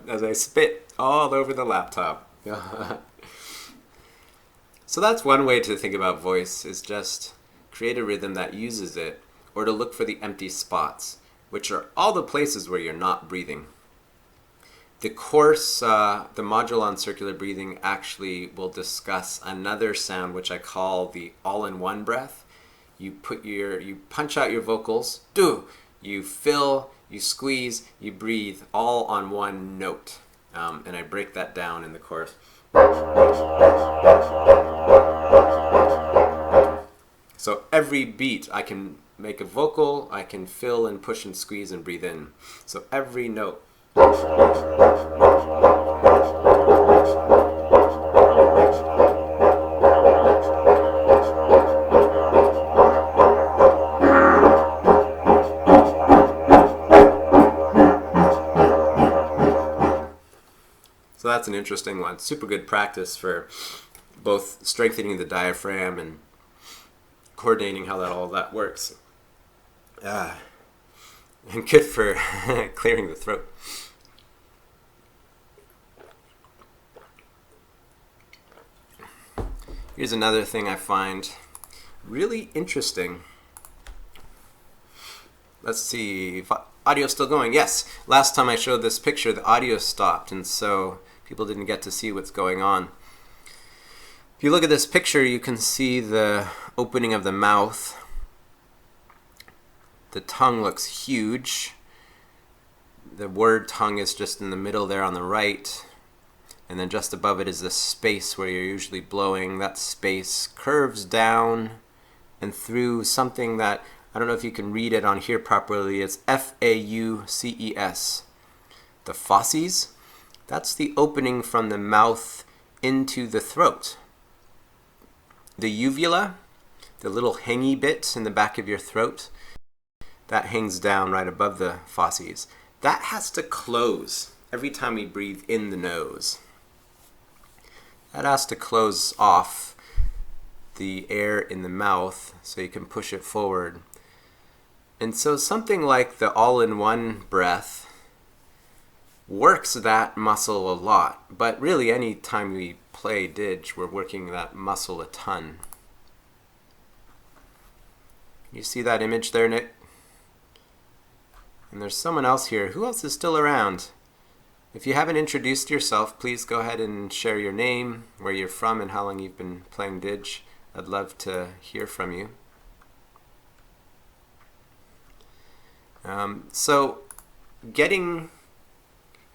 As I spit all over the laptop. So that's one way to think about voice, is just create a rhythm that uses it, or to look for the empty spots, which are all the places where you're not breathing. The course, the module on circular breathing, actually will discuss another sound which I call the all-in-one breath. You punch out your vocals, do, you fill, you squeeze, you breathe, all on one note. And I break that down in the course. So every beat I can make a vocal, I can fill and push and squeeze and breathe in. So every note. So that's an interesting one. Super good practice for both strengthening the diaphragm and coordinating how all that works. And good for clearing the throat. Here's another thing I find really interesting. Let's see if audio's still going. Yes, last time I showed this picture, the audio stopped, and so people didn't get to see what's going on. If you look at this picture, you can see the opening of the mouth. The tongue looks huge. The word tongue is just in the middle there on the right. And then just above it is the space where you're usually blowing. That space curves down and through something that, I don't know if you can read it on here properly, it's F-A-U-C-E-S. The fauces, that's the opening from the mouth into the throat. The uvula, the little hangy bit in the back of your throat, that hangs down right above the fauces. That has to close every time we breathe in the nose. That has to close off the air in the mouth so you can push it forward. And so something like the all-in-one breath works that muscle a lot. But really, any time we play Didge, we're working that muscle a ton. You see that image there, Nick? And there's someone else here. Who else is still around? If you haven't introduced yourself, please go ahead and share your name, where you're from, and how long you've been playing Didge. I'd love to hear from you. So getting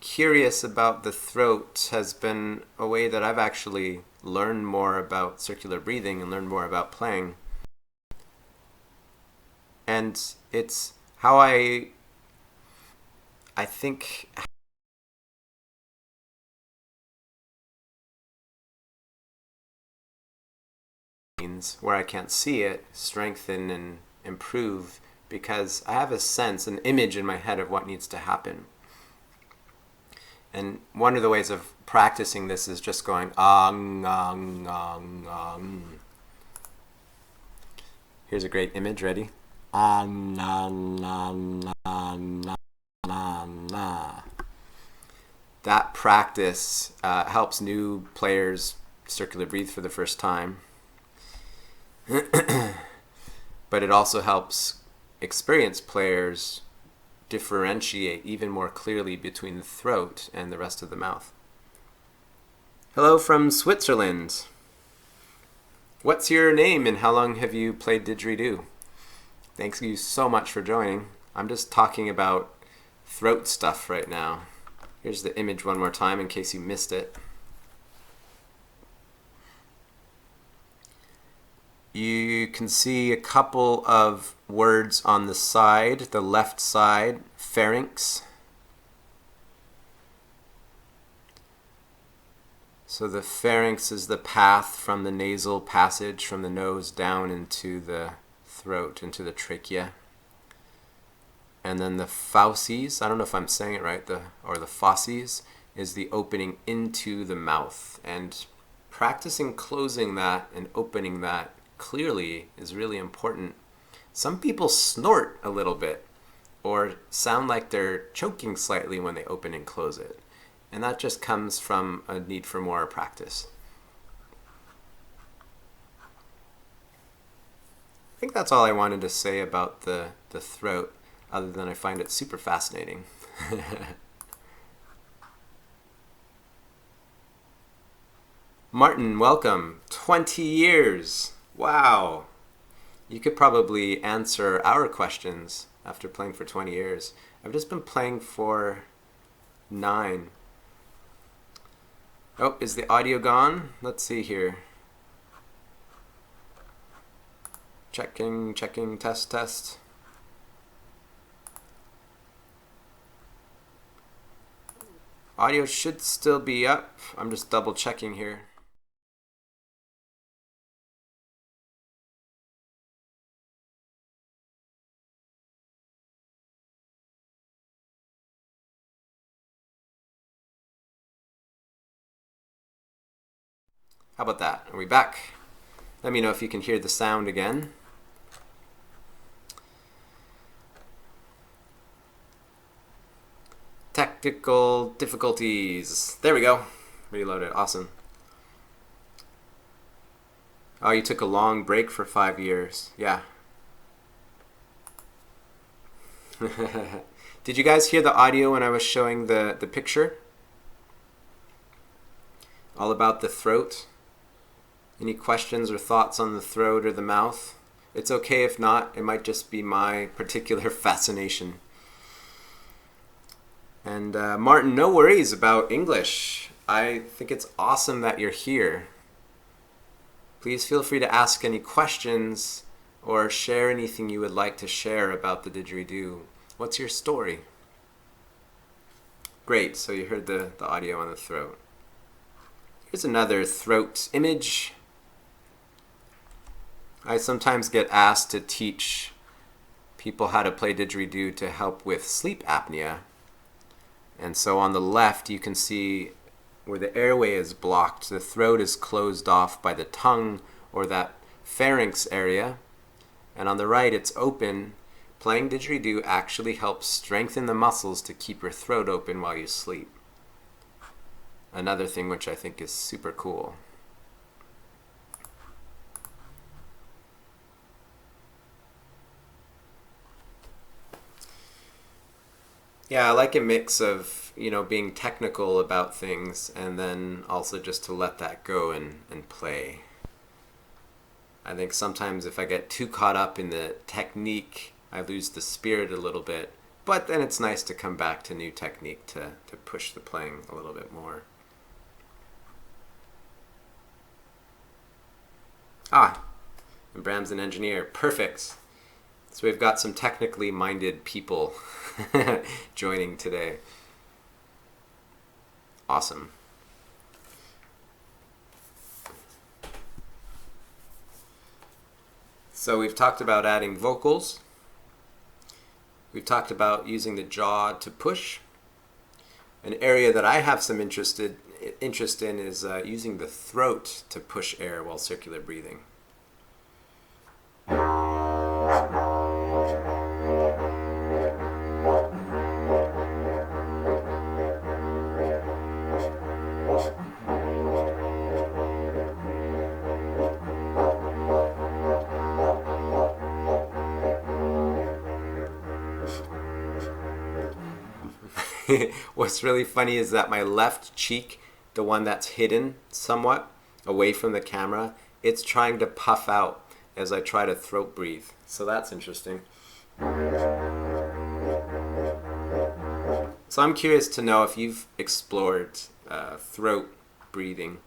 curious about the throat has been a way that I've actually learned more about circular breathing and learned more about playing. And it's how I think where I can't see it strengthen and improve, because I have a sense, an image in my head of what needs to happen. And one of the ways of practicing this is just going ang, ang, ang, ang. Here's a great image. Ready? Ang, ang, ang, ang, ang, ang. That practice helps new players circular breathe for the first time. But it also helps experienced players differentiate even more clearly between the throat and the rest of the mouth. Hello from Switzerland. What's your name and how long have you played Didgeridoo? Thanks you so much for joining. I'm just talking about throat stuff right now. Here's the image one more time in case you missed it. You can see a couple of words on the side, the left side, pharynx. So the pharynx is the path from the nasal passage from the nose down into the throat, into the trachea. And then the fauces, I don't know if I'm saying it right, or the fauces, is the opening into the mouth. And practicing closing that and opening that clearly is really important. Some people snort a little bit or sound like they're choking slightly when they open and close it. And that just comes from a need for more practice. I think that's all I wanted to say about the throat, other than I find it super fascinating. Martin, welcome. 20 years. Wow. You could probably answer our questions after playing for 20 years. I've just been playing for 9. Oh, is the audio gone? Let's see here. Checking, test, test. Audio should still be up. I'm just double checking here. How about that? Are we back? Let me know if you can hear the sound again. Technical difficulties. There we go. Reloaded. Awesome. Oh, you took a long break for 5 years. Yeah. Did you guys hear the audio when I was showing the picture? All about the throat? Any questions or thoughts on the throat or the mouth? It's okay if not. It might just be my particular fascination. And Martin, no worries about English. I think it's awesome that you're here. Please feel free to ask any questions or share anything you would like to share about the didgeridoo. What's your story? Great, so you heard the audio on the throat. Here's another throat image. I sometimes get asked to teach people how to play didgeridoo to help with sleep apnea. And so on the left, you can see where the airway is blocked, the throat is closed off by the tongue or that pharynx area. And on the right, it's open, Playing didgeridoo actually helps strengthen the muscles to keep your throat open while you sleep. Another thing which I think is super cool. Yeah, I like a mix of, being technical about things and then also just to let that go and play. I think sometimes if I get too caught up in the technique, I lose the spirit a little bit. But then it's nice to come back to new technique to push the playing a little bit more. And Bram's an engineer. Perfect. So we've got some technically minded people joining today. Awesome. So we've talked about adding vocals. We've talked about using the jaw to push. An area that I have some interest in is using the throat to push air while circular breathing. What's really funny is that my left cheek, the one that's hidden somewhat away from the camera, it's trying to puff out as I try to throat breathe. So that's interesting. So I'm curious to know if you've explored throat breathing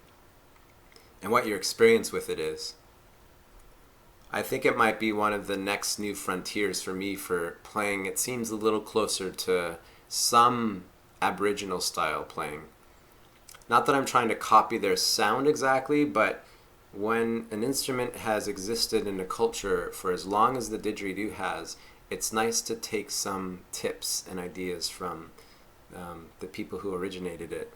and what your experience with it is. I think it might be one of the next new frontiers for me for playing. It seems a little closer to some Aboriginal style playing. Not that I'm trying to copy their sound exactly, but when an instrument has existed in a culture for as long as the didgeridoo has, it's nice to take some tips and ideas from the people who originated it.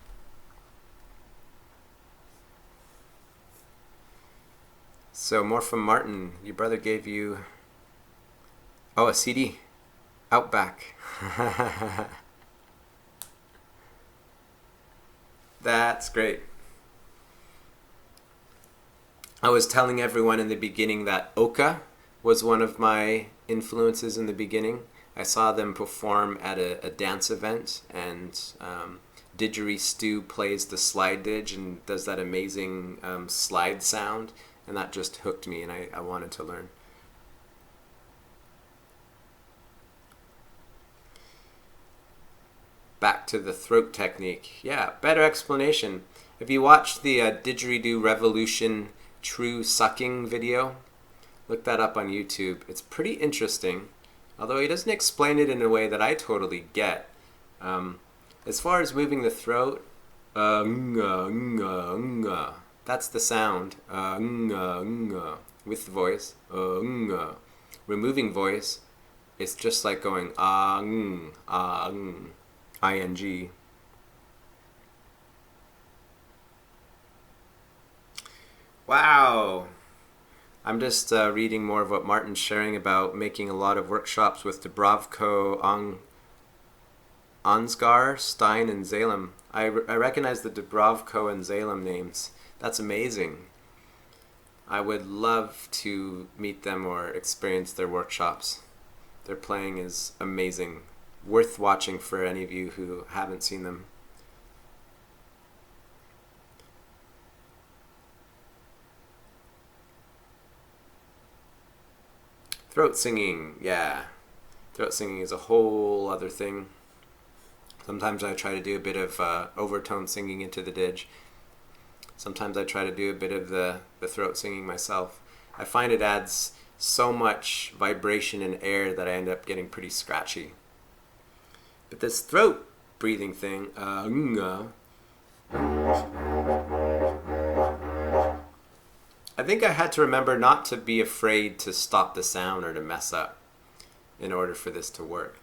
So more from Martin. Your brother gave you, a CD, Outback. That's great. I was telling everyone in the beginning that Oka was one of my influences in the beginning. I saw them perform at a dance event, and Didgeridoo plays the slide didge and does that amazing slide sound, and that just hooked me, and I wanted to learn. Back to the throat technique. Yeah, better explanation. If you watched the Didgeridoo Revolution True Sucking video, look that up on YouTube. It's pretty interesting, although he doesn't explain it in a way that I totally get. As far as moving the throat, that's the sound. With the voice. Removing voice, it's just like going ing. Wow. I'm just reading more of what Martin's sharing about making a lot of workshops with Dubravko, Ansgar, Stein, and Zalem. I recognize the Dubravko and Zalem names. That's amazing. I would love to meet them or experience their workshops. Their playing is amazing. Worth watching for any of you who haven't seen them. Throat singing, yeah. Throat singing is a whole other thing. Sometimes I try to do a bit of overtone singing into the didge. Sometimes I try to do a bit of the throat singing myself. I find it adds so much vibration and air that I end up getting pretty scratchy. But this throat breathing thing, I think I had to remember not to be afraid to stop the sound or to mess up in order for this to work.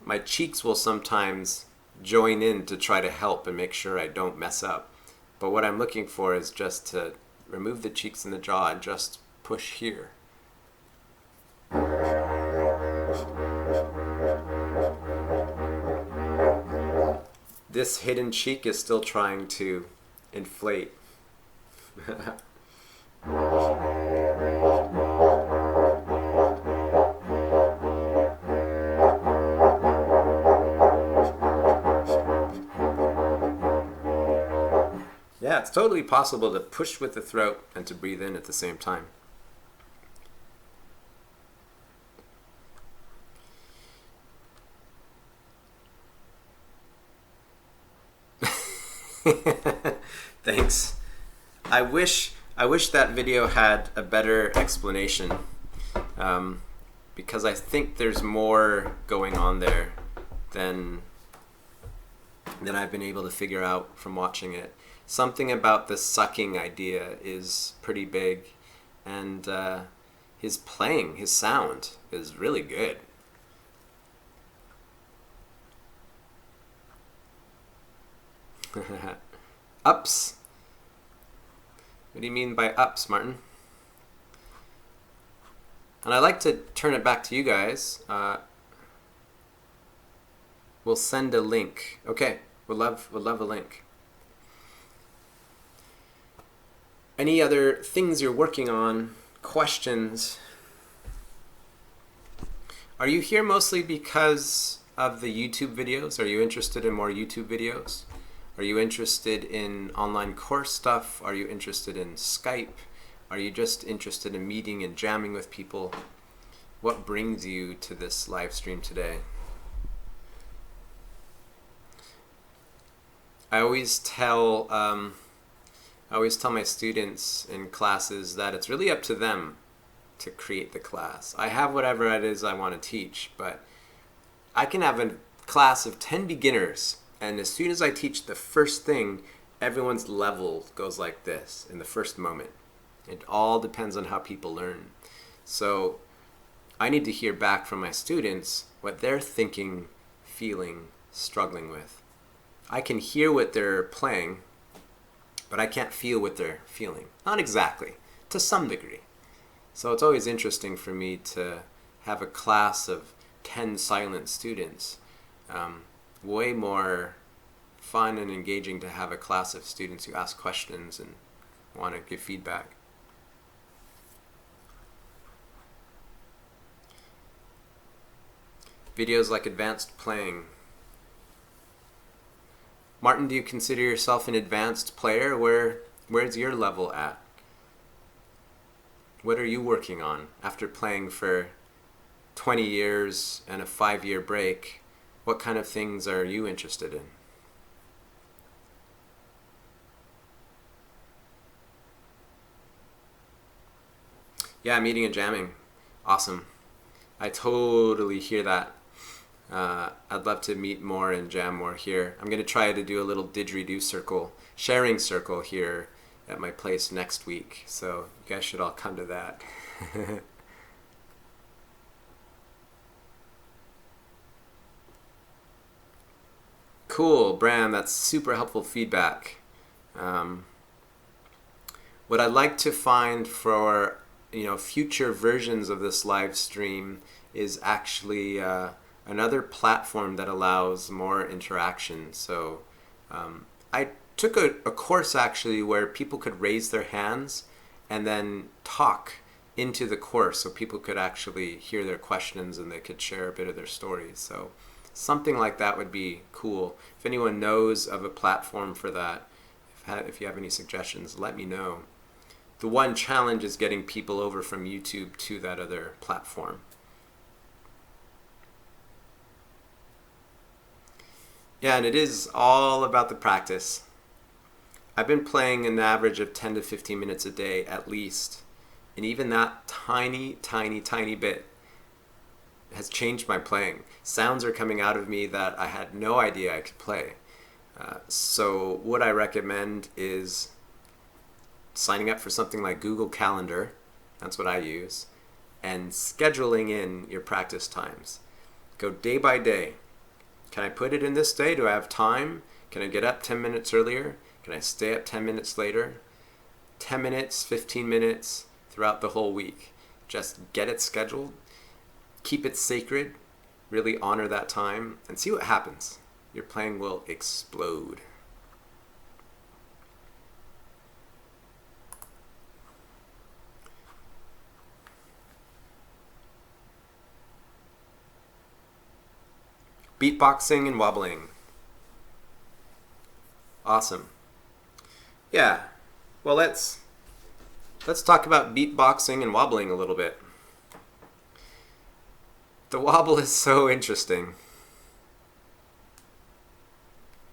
My cheeks will sometimes join in to try to help and make sure I don't mess up. But what I'm looking for is just to remove the cheeks and the jaw and just push here. This hidden cheek is still trying to inflate. Yeah, it's totally possible to push with the throat and to breathe in at the same time. Thanks. I wish that video had a better explanation, because I think there's more going on there than I've been able to figure out from watching it. Something about the sucking idea is pretty big, and his playing, his sound is really good. Ups. What do you mean by ups, Martin? And I'd like to turn it back to you guys. We'll send a link. Okay, we'll love a link. Any other things you're working on? Questions? Are you here mostly because of the YouTube videos? Are you interested in more YouTube videos? Are you interested in online course stuff? Are you interested in Skype? Are you just interested in meeting and jamming with people? What brings you to this live stream today? I always tell my students in classes that it's really up to them to create the class. I have whatever it is I want to teach, but I can have a class of 10 beginners, and as soon as I teach the first thing, everyone's level goes like this in the first moment. It all depends on how people learn. So I need to hear back from my students what they're thinking, feeling, struggling with. I can hear what they're playing, but I can't feel what they're feeling. Not exactly, to some degree. So it's always interesting for me to have a class of 10 silent students. Way more fun and engaging to have a class of students who ask questions and want to give feedback. Videos like advanced playing. Martin, do you consider yourself an advanced player? Where's your level at? What are you working on after playing for 20 years and a 5-year break? What kind of things are you interested in? Yeah, meeting and jamming. Awesome. I totally hear that. I'd love to meet more and jam more here. I'm going to try to do a little Didgeridoo circle, sharing circle here at my place next week. So you guys should all come to that. Cool, Bram, that's super helpful feedback. What I'd like to find for future versions of this live stream is actually another platform that allows more interaction. So I took a course actually where people could raise their hands and then talk into the course so people could actually hear their questions and they could share a bit of their stories. So something like that would be cool. If anyone knows of a platform for that, if you have any suggestions, let me know. The one challenge is getting people over from YouTube to that other platform. Yeah, and it is all about the practice. I've been playing an average of 10 to 15 minutes a day at least. And even that tiny, tiny, tiny bit has changed my playing. Sounds are coming out of me that I had no idea I could play. So what I recommend is signing up for something like Google Calendar, that's what I use, and scheduling in your practice times. Go day by day. Can I put it in this day? Do I have time? Can I get up 10 minutes earlier? Can I stay up 10 minutes later? 10 minutes, 15 minutes, throughout the whole week. Just get it scheduled, keep it sacred, really honor that time, and see what happens. Your playing will explode. Beatboxing and wobbling. Awesome. Yeah. Well, let's talk about beatboxing and wobbling a little bit. The wobble is so interesting.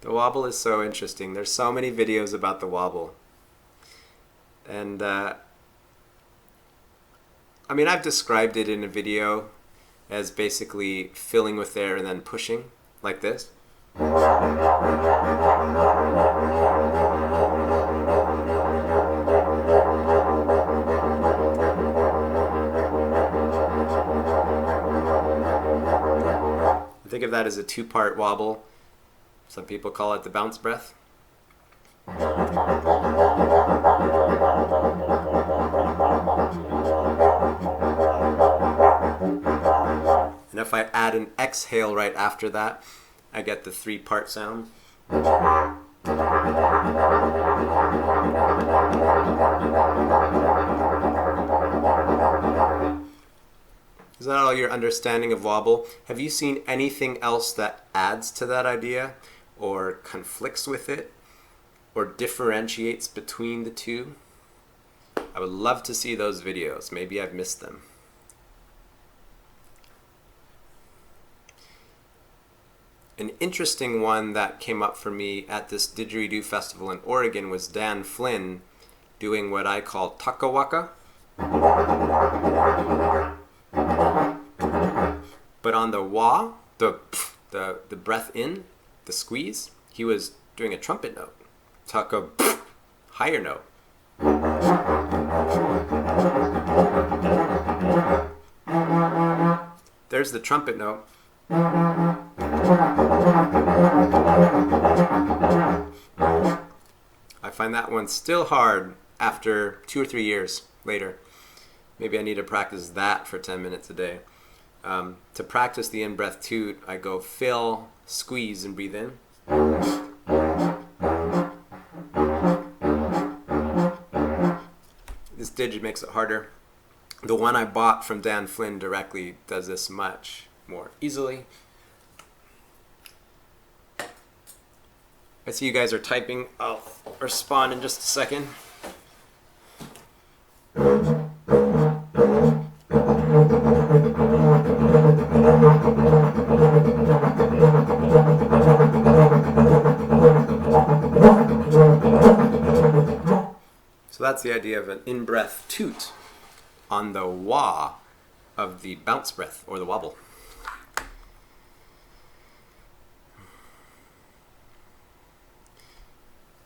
The wobble is so interesting. There's so many videos about the wobble. And I mean, I've described it in a video as basically filling with air and then pushing like this. Think of that as a two-part wobble. Some people call it the bounce breath. And if I add an exhale right after that, I get the three-part sound. Is that all your understanding of wobble? Have you seen anything else that adds to that idea, or conflicts with it, or differentiates between the two? I would love to see those videos. Maybe I've missed them. An interesting one that came up for me at this Didgeridoo festival in Oregon was Dan Flynn doing what I call taka waka. But on the wah, the breath in, the squeeze, he was doing a trumpet note. Taka, higher note. There's the trumpet note. I find that one still hard after 2 or 3 years later. Maybe I need to practice that for 10 minutes a day. To practice the in-breath toot, I go fill, squeeze, and breathe in. This digit makes it harder. The one I bought from Dan Flynn directly does this much more easily. I see you guys are typing. I'll respond in just a second. So that's the idea of an in-breath toot on the wah of the bounce breath or the wobble.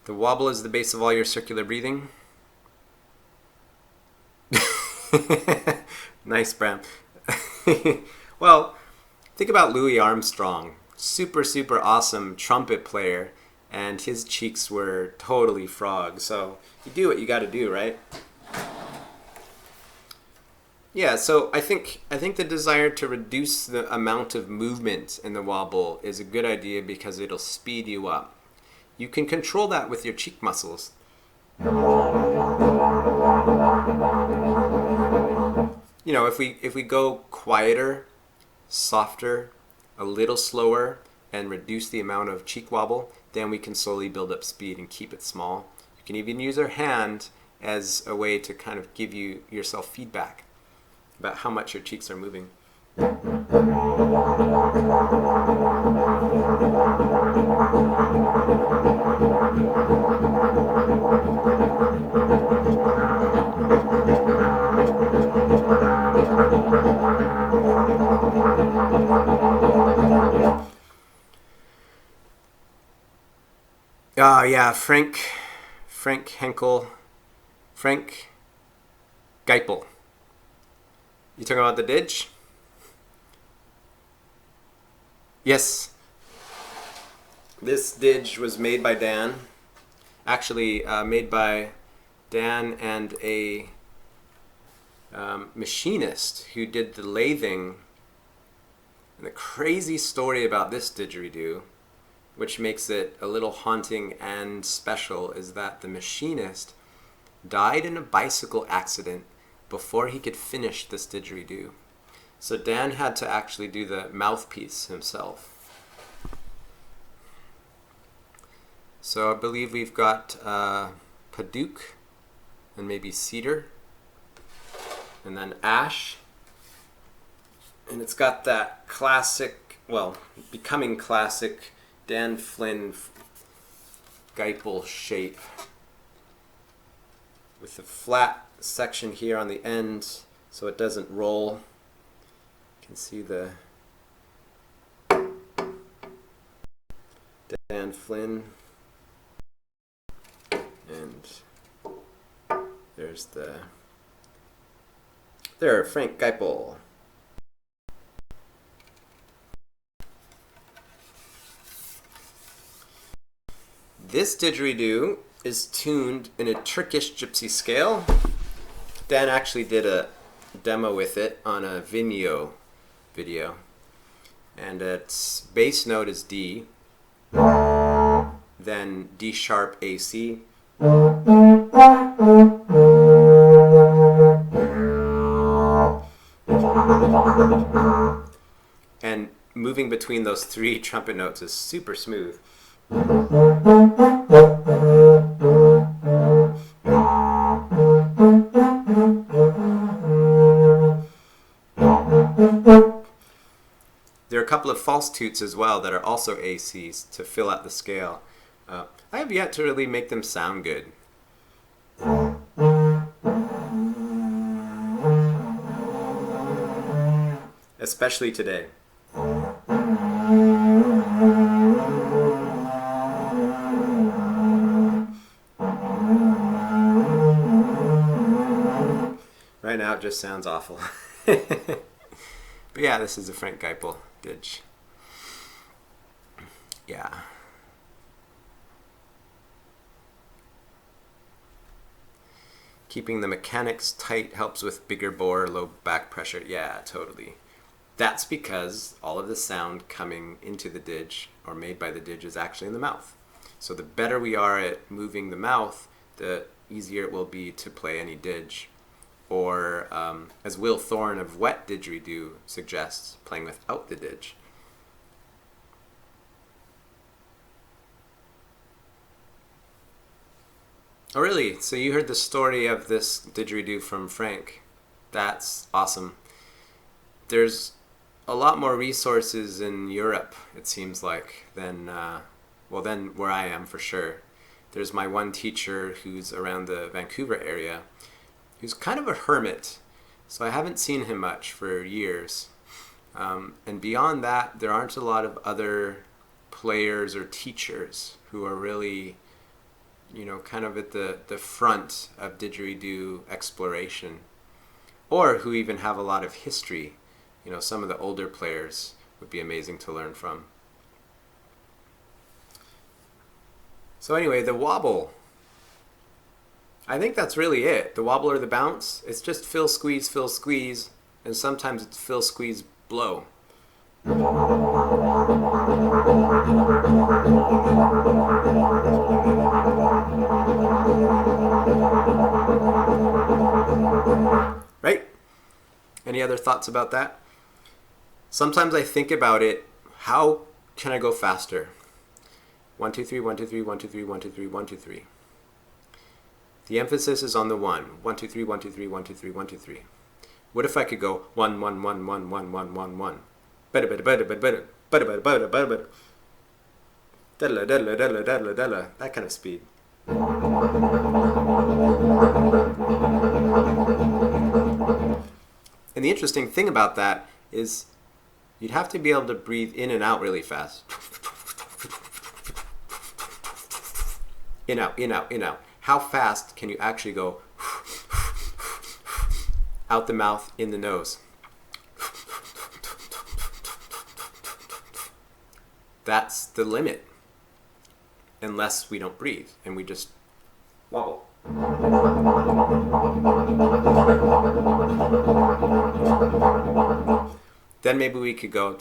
The wobble is the base of all your circular breathing. Nice, Bram. Well, think about Louis Armstrong. Super, super awesome trumpet player, and his cheeks were totally frog. So you do what you got to do, right? Yeah, so I think the desire to reduce the amount of movement in the wobble is a good idea because it'll speed you up. You can control that with your cheek muscles. You know, if we go quieter, softer, a little slower, and reduce the amount of cheek wobble, then we can slowly build up speed and keep it small. You can even use your hand as a way to kind of give yourself feedback about how much your cheeks are moving. Yeah, Frank Henkel, Frank Geipel. You talking about the Didge? Yes. This Didge was made by Dan. Actually, made by Dan and a machinist who did the lathing. And the crazy story about this didgeridoo, which makes it a little haunting and special, is that the machinist died in a bicycle accident before he could finish this didgeridoo. So Dan had to actually do the mouthpiece himself. So I believe we've got Paduk and maybe cedar, and then ash. And it's got that classic, well, becoming classic Dan Flynn Geipel shape with the flat section here on the end so it doesn't roll. You can see the Dan Flynn, and there's Frank Geipel. This didgeridoo is tuned in a Turkish gypsy scale. Dan actually did a demo with it on a Vimeo video. And its bass note is D, then D sharp AC, and moving between those three trumpet notes is super smooth. There are a couple of false toots as well that are also ACs to fill out the scale. I have yet to really make them sound good. Especially today. Right now it just sounds awful. But yeah, this is a Frank Geipel didge. Yeah. Keeping the mechanics tight helps with bigger bore, low back pressure. Yeah, totally. That's because all of the sound coming into the didge or made by the didge is actually in the mouth. So the better we are at moving the mouth, the easier it will be to play any didge. Or, as Will Thorne of Wet Didgeridoo suggests, playing without the didge. Oh really? So you heard the story of this didgeridoo from Frank. That's awesome. There's a lot more resources in Europe, it seems like, than where I am for sure. There's my one teacher who's around the Vancouver area, who's kind of a hermit, so I haven't seen him much for years. And beyond that, there aren't a lot of other players or teachers who are really, kind of at the front of didgeridoo exploration, or who even have a lot of history. Some of the older players would be amazing to learn from. So anyway, the wobble. I think that's really it. The wobble or the bounce, it's just fill, squeeze, and sometimes it's fill, squeeze, blow. Right? Any other thoughts about that? Sometimes I think about it, how can I go faster? 1, 2, 3, 1, 2, 3, 1, 2, 3, 1, 2, 3, 1, 2, 3. The emphasis is on the 1. 1, 2, 3, 1, 2, 3, 1, 2, 3, 1, 2, 3. What if I could go 1, 1, 1, 1, 1, 1, 1, 1? Better, better, better, better, better, better, better, better, better, better. Daddle, daddle, daddle, daddle, daddle. That kind of speed. And the interesting thing about that is you'd have to be able to breathe in and out really fast. In, out, in, out, in, out. How fast can you actually go out the mouth, in the nose? That's the limit. Unless we don't breathe and we just wobble. Then maybe we could go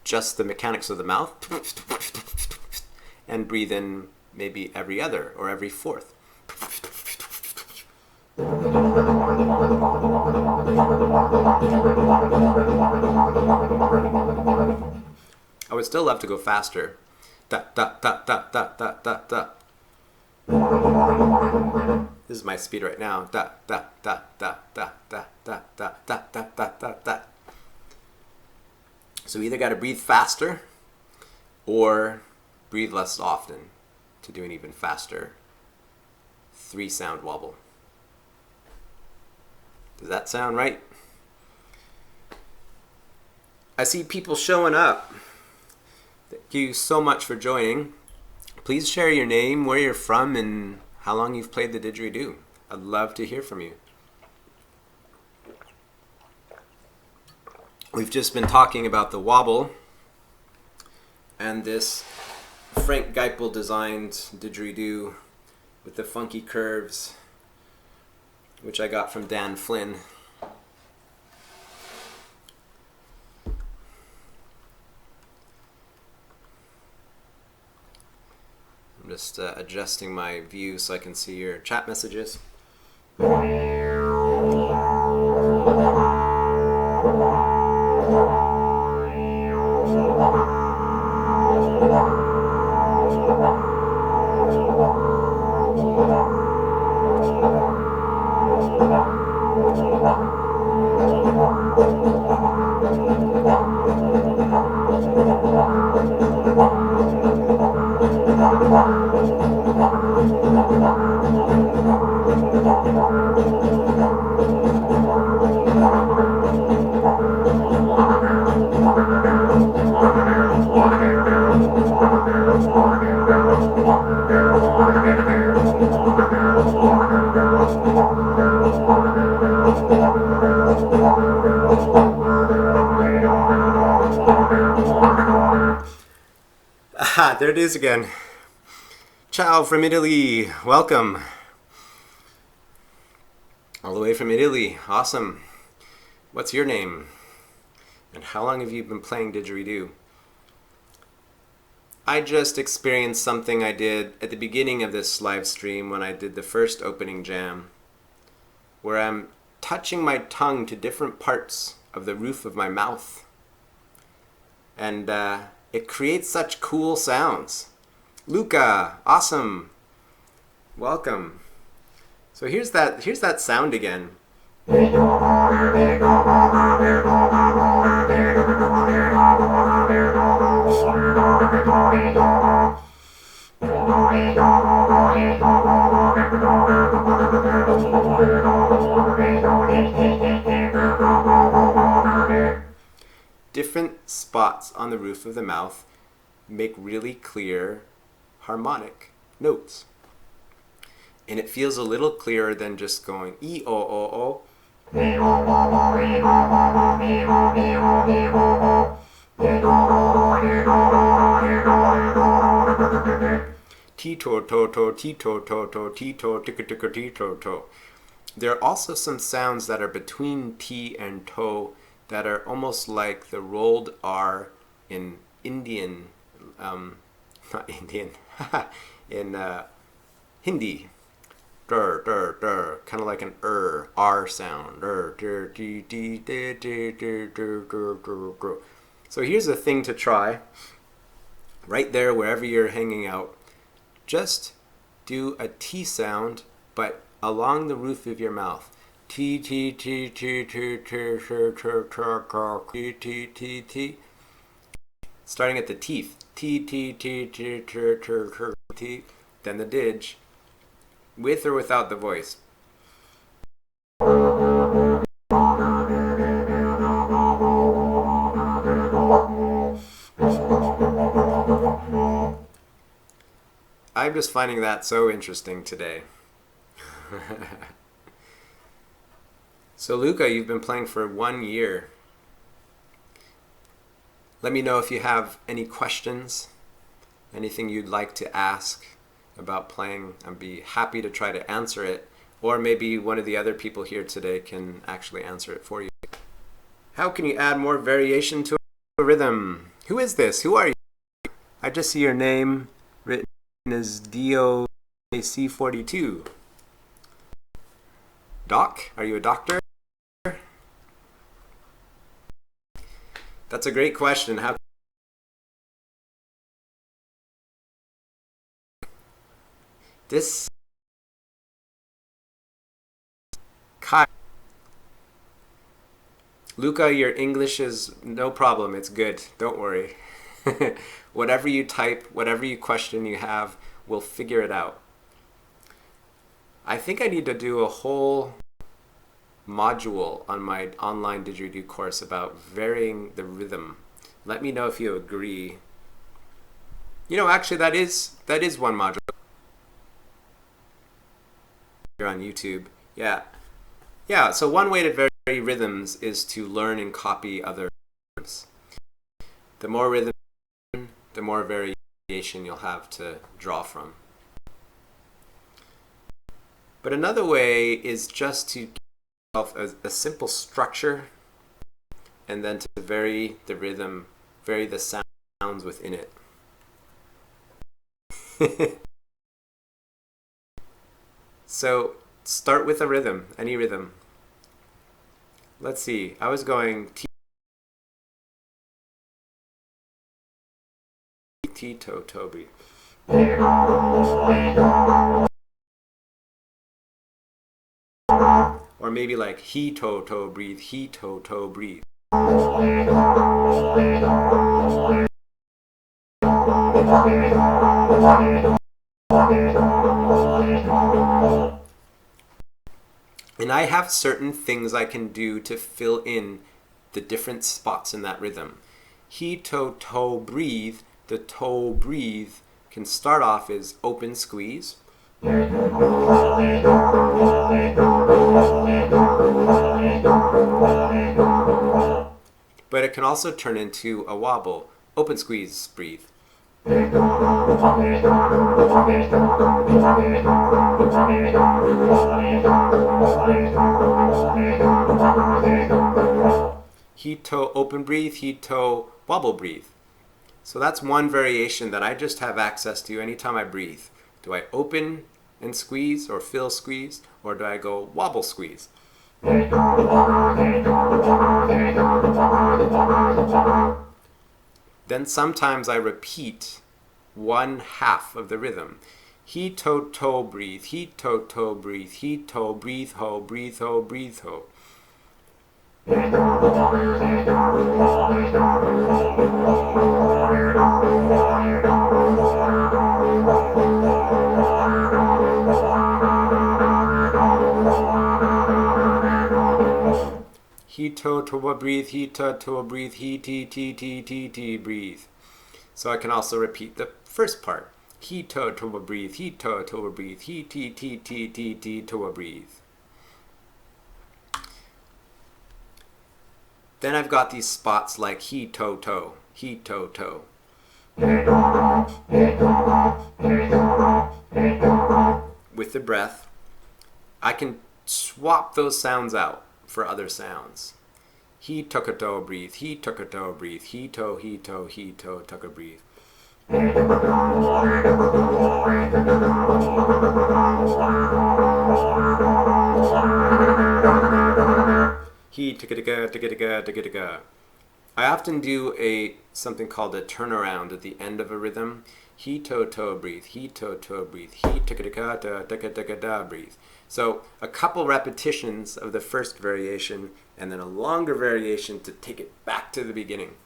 just the mechanics of the mouth and breathe in maybe every other or every fourth. I would still love to go faster. Da, da, da, da, da, da, da, da. This is my speed right now. Da, da, da, da, da, da, da, da, da, da, da, da, da. So we either got to breathe faster or breathe less often to do an even faster 3-sound wobble. Does that sound right? I see people showing up. Thank you so much for joining. Please share your name, where you're from, and how long you've played the didgeridoo. I'd love to hear from you. We've just been talking about the wobble and this Frank Geipel designed didgeridoo with the funky curves, which I got from Dan Flynn. I'm just adjusting my view so I can see your chat messages. Aha, there it is again. Ciao from Italy. Welcome. All the way from Italy. Awesome. What's your name? And how long have you been playing didgeridoo? I just experienced something I did at the beginning of this live stream when I did the first opening jam, where I'm touching my tongue to different parts of the roof of my mouth. And it creates such cool sounds. Luca, awesome. Welcome. So here's that sound again. Different spots on the roof of the mouth make really clear harmonic notes. And it feels a little clearer than just going E-O-O-O. Ti-to-to-to, ti-to-to-to, ti-to-ticka-ticka, ti-to-to. There are also some sounds that are between T and to that are almost like the rolled R in Indian, not Indian, in Hindi. Dur, dur, dur, kind of like an R sound. Dur, dur, dee, dee, dee, dee, dee, dur, dur, dur, dur. So here's a thing to try. Right there, wherever you're hanging out, just do a T sound, but along the roof of your mouth. T, T, T, T, T, T, T, T, T, T, T. Starting at the teeth. T, T, T, T, T, T, T, then the didge. With or without the voice. I'm just finding that so interesting today. So Luca, you've been playing for 1 year. Let me know if you have any questions, anything you'd like to ask about playing, I'd be happy to try to answer it, or maybe one of the other people here today can actually answer it for you. How can you add more variation to a rhythm? Who is this? Who are you? I just see your name written as DOC42. Doc? Are you a doctor? That's a great question. How this Kai. Luca, your English is no problem. It's good. Don't worry. Whatever you type, whatever you question you have, we'll figure it out. I think I need to do a whole module on my online Didgeridoo course about varying the rhythm. Let me know if you agree. You know, actually that is one module here on YouTube. Yeah. Yeah, so one way to vary rhythms is to learn and copy other rhythms. The more rhythm, the more variation you'll have to draw from. But another way is just to give yourself a simple structure and then to vary the rhythm, vary the sounds within it. So start with a rhythm, any rhythm. Let's see, I was going Tito Toby. Or maybe like he to breathe, he to breathe. And I have certain things I can do to fill in the different spots in that rhythm. He to breathe, the to breathe can start off as open squeeze. But it can also turn into a wobble, open squeeze, breathe. He to open breathe, he to wobble breathe. So that's one variation that I just have access to anytime I breathe. Do I open and squeeze or fill squeeze, or do I go wobble squeeze? Then sometimes I repeat one half of the rhythm. He to breathe, he to breathe, he to breathe ho, breathe ho, breathe ho. He to breathe, he to breathe, he t breathe. So I can also repeat the first part. He to breathe, he to breathe, he t to breathe. Then I've got these spots like he to, he to. With the breath, I can swap those sounds out for other sounds. He took a to breathe, he took a to breathe, he to took a breathe. He took it ga. I often do something called a turnaround at the end of a rhythm. He to breathe, he to breathe, he took it ga breathe. So a couple repetitions of the first variation and then a longer variation to take it back to the beginning.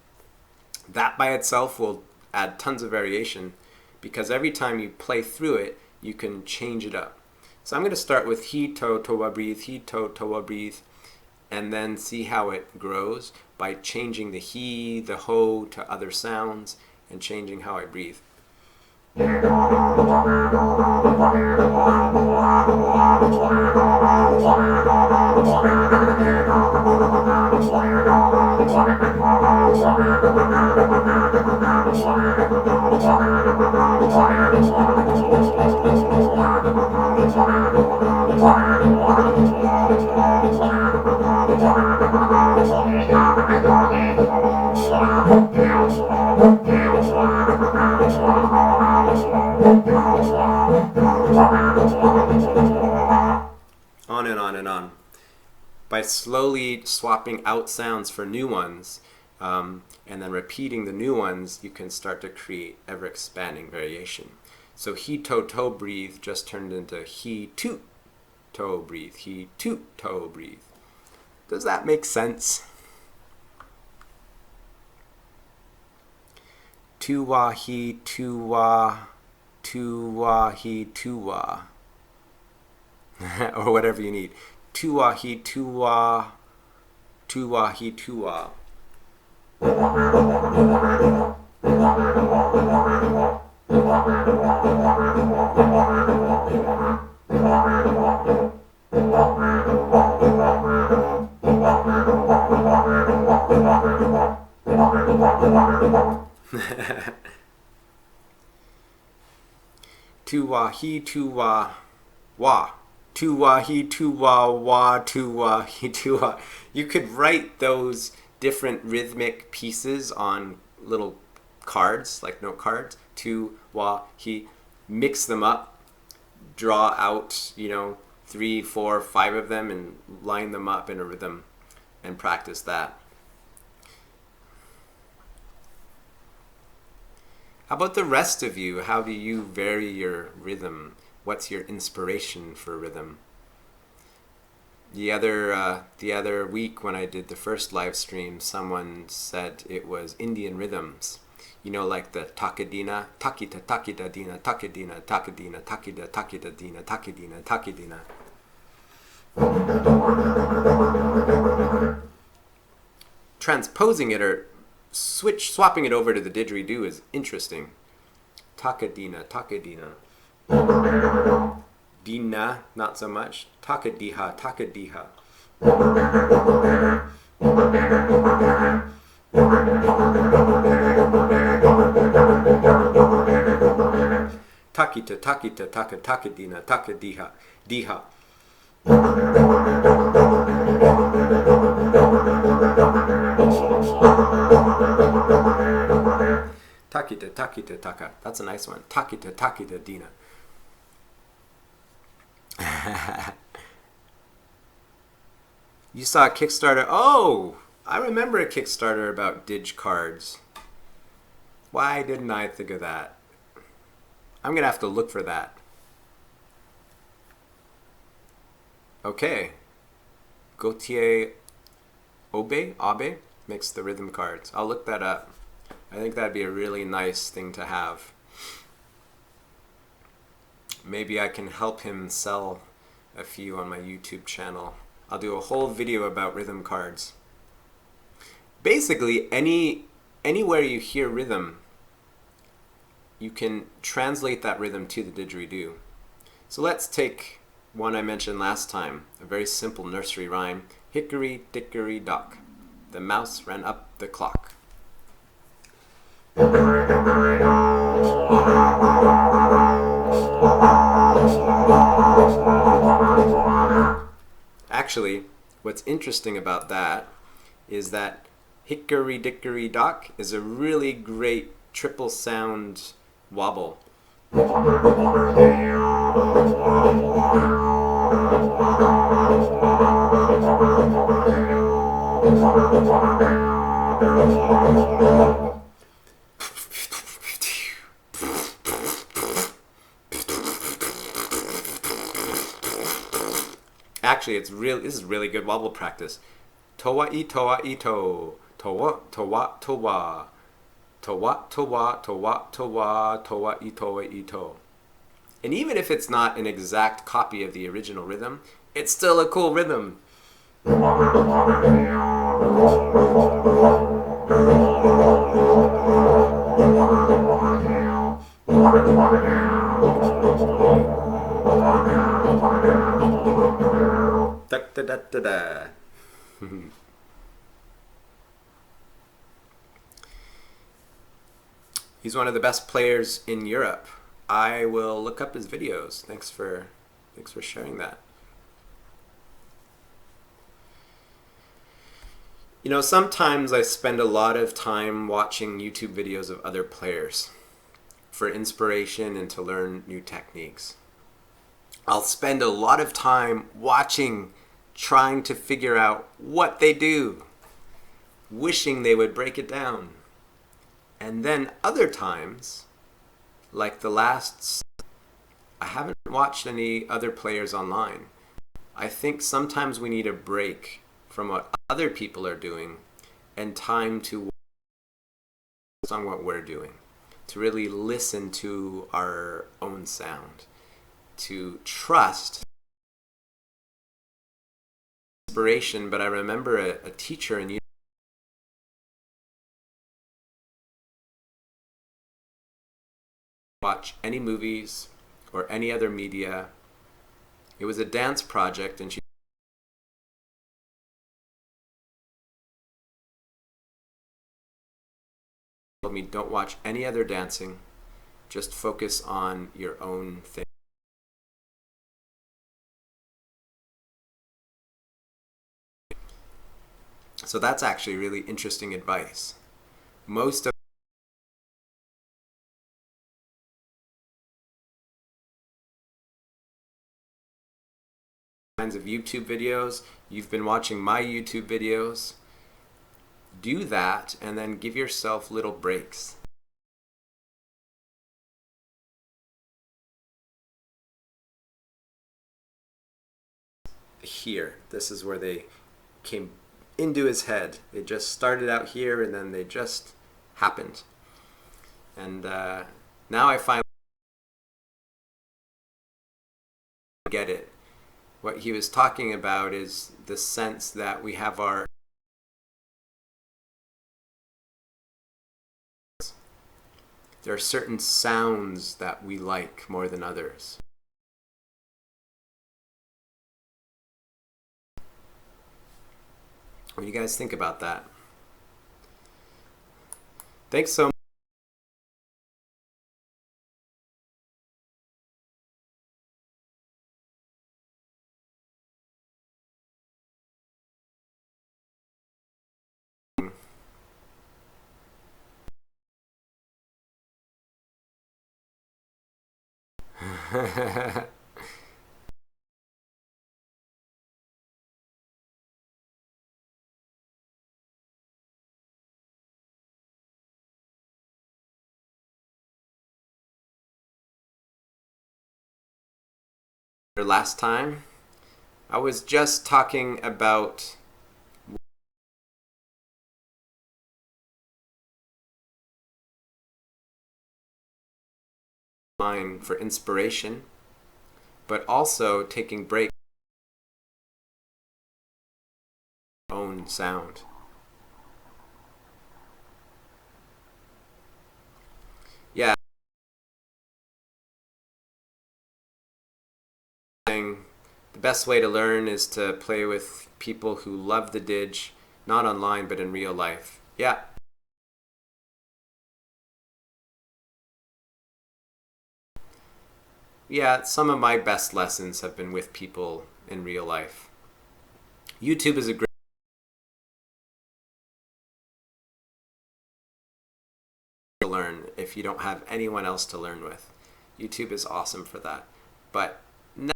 That by itself will add tons of variation because every time you play through it, you can change it up. So I'm going to start with he to breathe, he to breathe, and then see how it grows by changing the he, the ho to other sounds and changing how I breathe. On and on and on. By slowly swapping out sounds for new ones, and then repeating the new ones, you can start to create ever-expanding variation. So he, to, breathe just turned into he, toot, toe, breathe. He, toot, toe, breathe. Does that make sense? Tu-wah, he, tu-wah, tu-wah, he, tu-wah. Or whatever you need. Tu-wah, he, tu-wah, tu-wah, he, tu-wah. Tu-wah, he, tu-wah, wah. Tu-wah, he, tu-wah, wah, tu-wah, he, tu-wah. You could write those different rhythmic pieces on little cards, like note cards. Tu-wah, he, mix them up, draw out, 3, 4, 5 of them and line them up in a rhythm and practice that. How about the rest of you? How do you vary your rhythm? What's your inspiration for rhythm? The other week when I did the first live stream, someone said it was Indian rhythms. Like the takadina, takita, takita, dina, takadina, takadina, takida, takida, dina, takadina, takadina. Transposing it or swapping it over to the didgeridoo is interesting. Takadina, takadina. Dina, not so much. Takadiha, takadiha. Takita, takita, taka, takadina, takadiha, diha. Takita, takita, taka. That's a nice one. Takita, takita, dina. You saw a Kickstarter. Oh, I remember a Kickstarter about Didge cards. Why didn't I think of that? I'm going to have to look for that. Okay. Gautier Abe makes the rhythm cards. I'll look that up. I think that'd be a really nice thing to have. Maybe I can help him sell a few on my YouTube channel. I'll do a whole video about rhythm cards. Basically, anywhere you hear rhythm, you can translate that rhythm to the didgeridoo. So let's take one I mentioned last time, a very simple nursery rhyme. Hickory dickory dock, the mouse ran up the clock. Actually, what's interesting about that is that hickory dickory dock is a really great triple sound wobble. Actually, this is really good wobble practice. Toa I toa I to. Toa toa toa. Toa toa toa toa toa I toa I to. And even if it's not an exact copy of the original rhythm, it's still a cool rhythm. Da da da da da. He's one of the best players in Europe. I will look up his videos. Thanks for sharing that. You know, sometimes I spend a lot of time watching YouTube videos of other players for inspiration and to learn new techniques. I'll spend a lot of time watching, trying to figure out what they do, wishing they would break it down. And then other times, like I haven't watched any other players online. I think sometimes we need a break from what other people are doing and time to focus on what we're doing, to really listen to our own sound, to trust inspiration. But I remember a teacher in watch any movies or any other media. It was a dance project, and she told me, don't watch any other dancing, just focus on your own thing. So that's actually really interesting advice. Most of kinds of YouTube videos, you've been watching my YouTube videos, do that and then give yourself little breaks. Here, this is where they came into his head. They just started out here and then they just happened. And now I finally get it. What he was talking about is the sense that we have there are certain sounds that we like more than others. What do you guys think about that? Thanks so much. Last time, I was just talking about line for inspiration, but also taking breaks from your own sound. Yeah. The best way to learn is to play with people who love the Didge, not online but in real life. Yeah. Yeah, some of my best lessons have been with people in real life. YouTube is a great way to learn if you don't have anyone else to learn with. YouTube is awesome for that. But nothing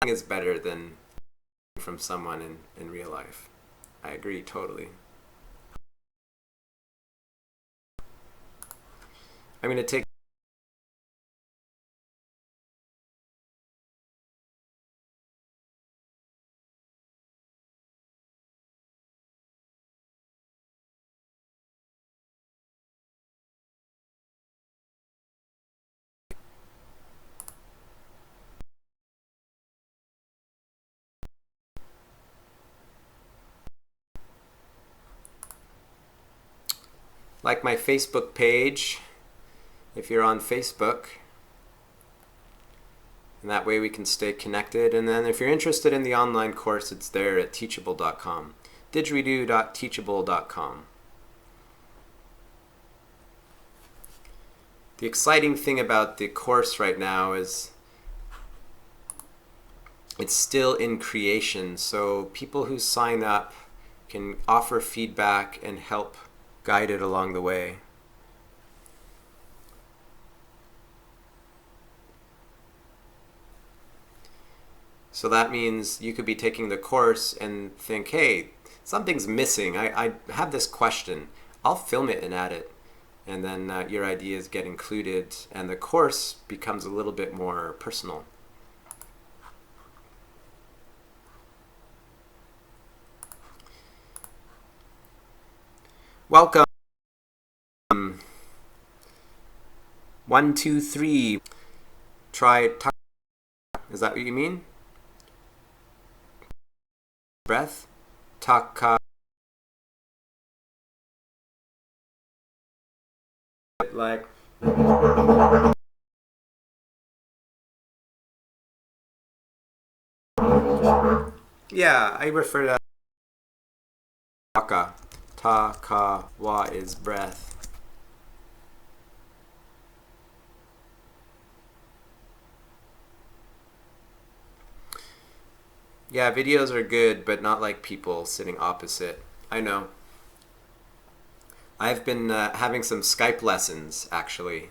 is better than from someone in real life. I agree totally. I'm going to take like my Facebook page if you're on Facebook. And that way we can stay connected. And then if you're interested in the online course, it's there at teachable.com. Didgeridoo.teachable.com. The exciting thing about the course right now is it's still in creation, so people who sign up can offer feedback and help guide it along the way. So that means you could be taking the course and think, hey, something's missing. I have this question. I'll film it and add it. And then your ideas get included and the course becomes a little bit more personal. Welcome. 1, 2, 3. Try. Is that what you mean? Breath. Taka. Like. Yeah, I refer to taka. Taka wa is breath. Yeah, videos are good, but not like people sitting opposite. I know. I've been having some Skype lessons, actually.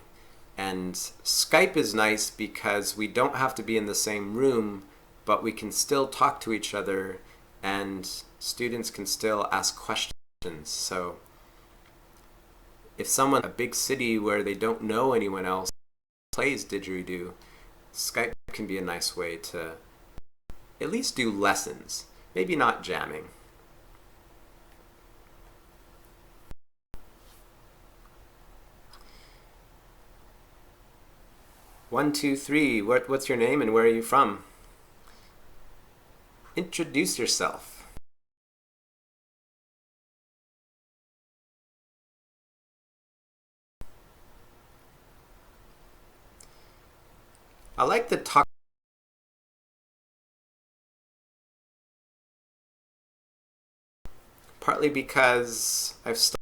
And Skype is nice because we don't have to be in the same room, but we can still talk to each other and students can still ask questions. So if someone in a big city where they don't know anyone else plays Didgeridoo, Skype can be a nice way to at least do lessons, maybe not jamming. One, two, three. What's your name and where are you from? Introduce yourself. I like the talk. Partly because I've started.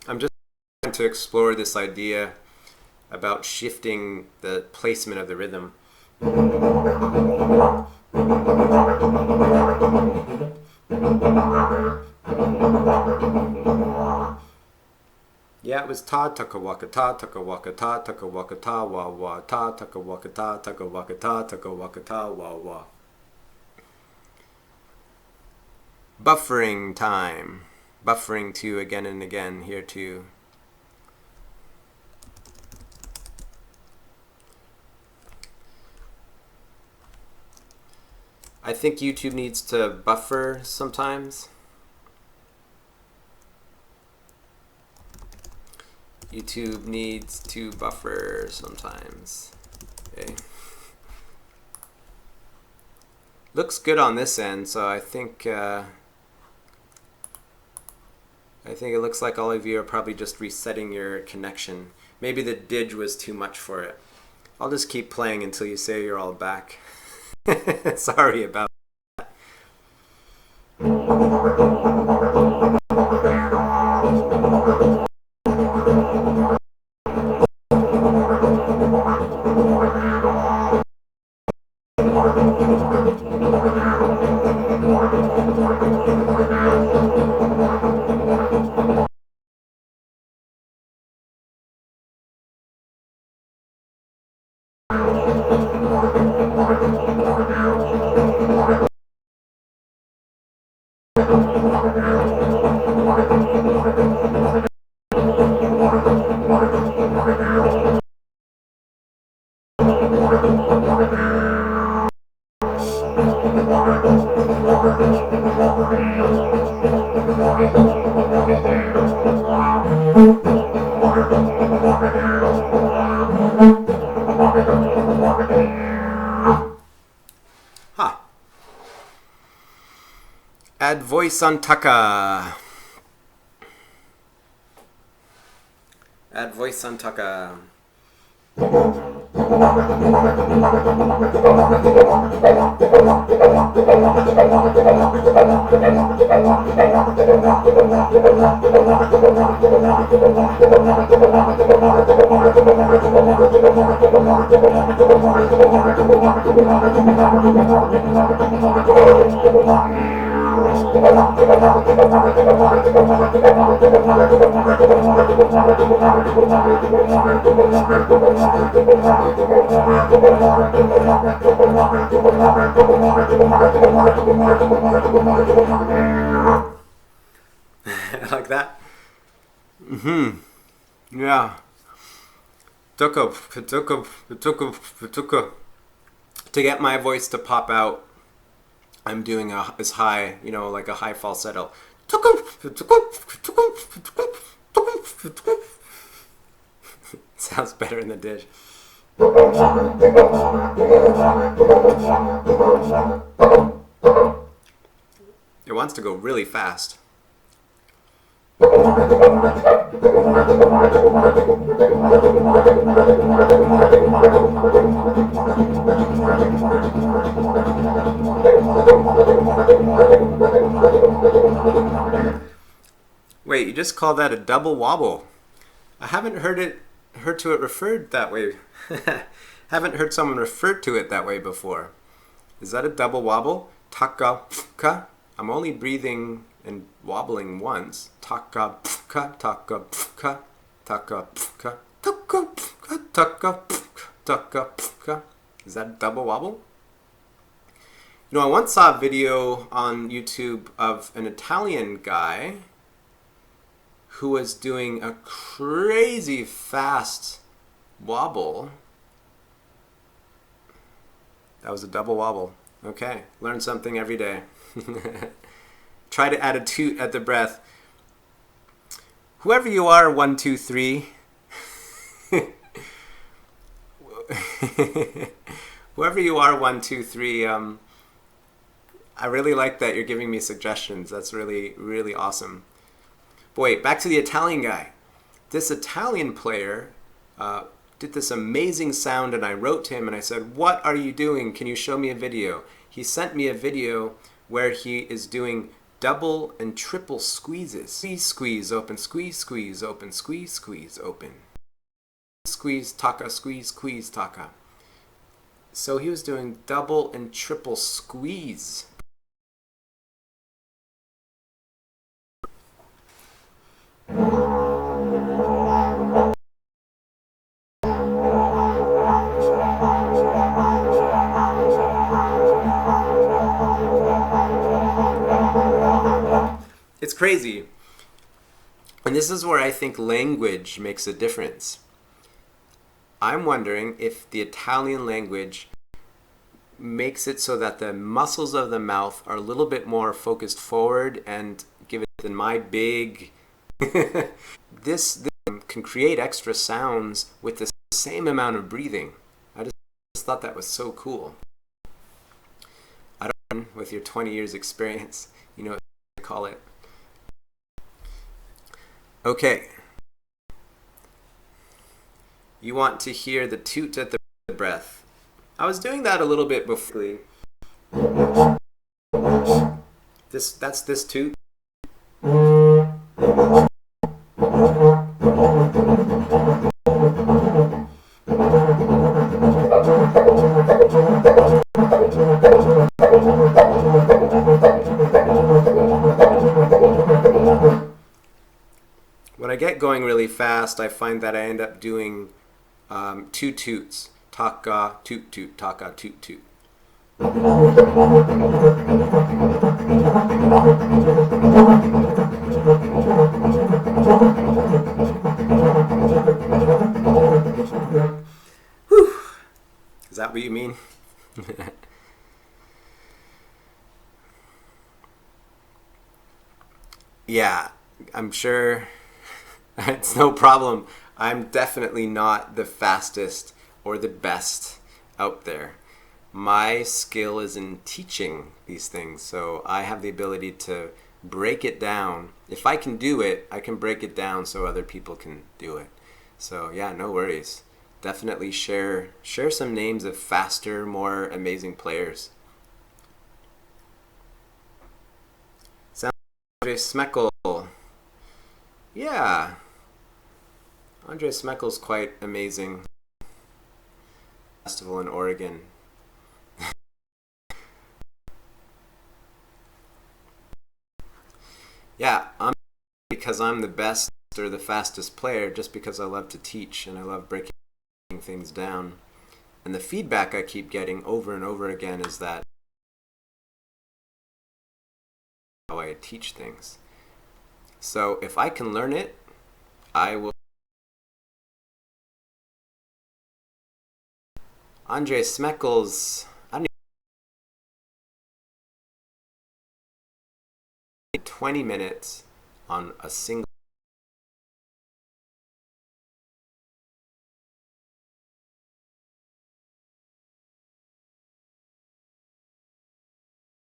I'm just trying to explore this idea about shifting the placement of the rhythm. Yeah, it was ta taka waka ta taka waka ta taka waka ta wa wa ta taka waka ta taka waka ta taka waka ta wa wa. Buffering time. Buffering two again and again here too. I think YouTube needs to buffer sometimes. YouTube needs to buffer sometimes. Okay. Looks good on this end, so I think it looks like all of you are probably just resetting your connection. Maybe the didge was too much for it. I'll just keep playing until you say you're all back. Sorry about that. Huh. Add voice on Taka. Add voice on Taka. Like that? Yeah. To get my voice to pop out, I'm doing this high, like a high falsetto. Sounds better in the dish. It wants to go really fast. Wait, you just called that a double wobble? I haven't heard it referred that way. Haven't heard someone refer to it that way before. Is that a double wobble? Taka ka. I'm only breathing and wobbling once. Taka ka, taka ka, taka ka, taka ka, taka taka ka. Is that a double wobble? I once saw a video on YouTube of an Italian guy who was doing a crazy fast wobble. That was a double wobble. Okay, learn something every day. Try to add a toot at the breath. Whoever you are, 1, 2, 3. Whoever you are, 1, 2, 3. I really like that you're giving me suggestions. That's really, really awesome. But wait, back to the Italian guy. This Italian player did this amazing sound, and I wrote to him and I said, "What are you doing? Can you show me a video?" He sent me a video where he is doing double and triple squeezes. Squeeze, squeeze, open, squeeze, squeeze, open, squeeze, squeeze, open. Squeeze, taka, squeeze, squeeze, taka. So he was doing double and triple squeeze. It's crazy. And this is where I think language makes a difference. I'm wondering if the Italian language makes it so that the muscles of the mouth are a little bit more focused forward and give it than my big... this can create extra sounds with the same amount of breathing. I just thought that was so cool. I don't know, with your 20 years experience, you know what to call it. Okay. You want to hear the toot at the breath. I was doing that a little bit before. That's this toot. When I get going really fast, I find that I end up doing two toots. Taka, toot, toot, taka, toot, toot. Whew. Is that what you mean? Yeah, I'm sure it's no problem. I'm definitely not the fastest or the best out there. My skill is in teaching these things, so I have the ability to break it down. If I can do it, I can break it down so other people can do it. So yeah, no worries. Definitely share some names of faster, more amazing players. Sounds Andre Smeckel. Yeah, Andre Smeckel's quite amazing. Festival in Oregon. Yeah, because I'm the best or the fastest player just because I love to teach and I love breaking things down. And the feedback I keep getting over and over again is that how I teach things. So if I can learn it, I will. Andre Smeckel's, I need 20 minutes on a single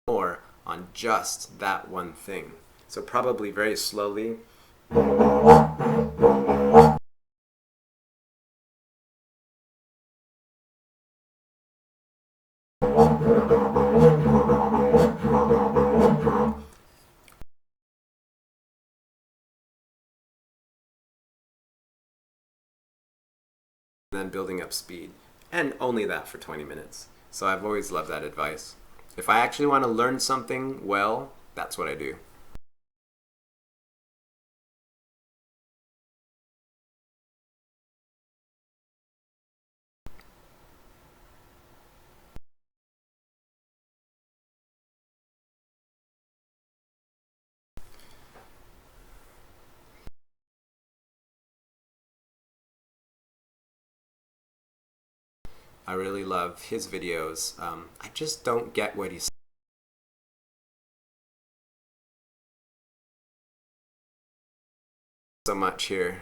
more on just that one thing. So probably very slowly. Then building up speed. And only that for 20 minutes. So I've always loved that advice. If I actually want to learn something well, that's what I do. I really love his videos. I just don't get what he's so much here.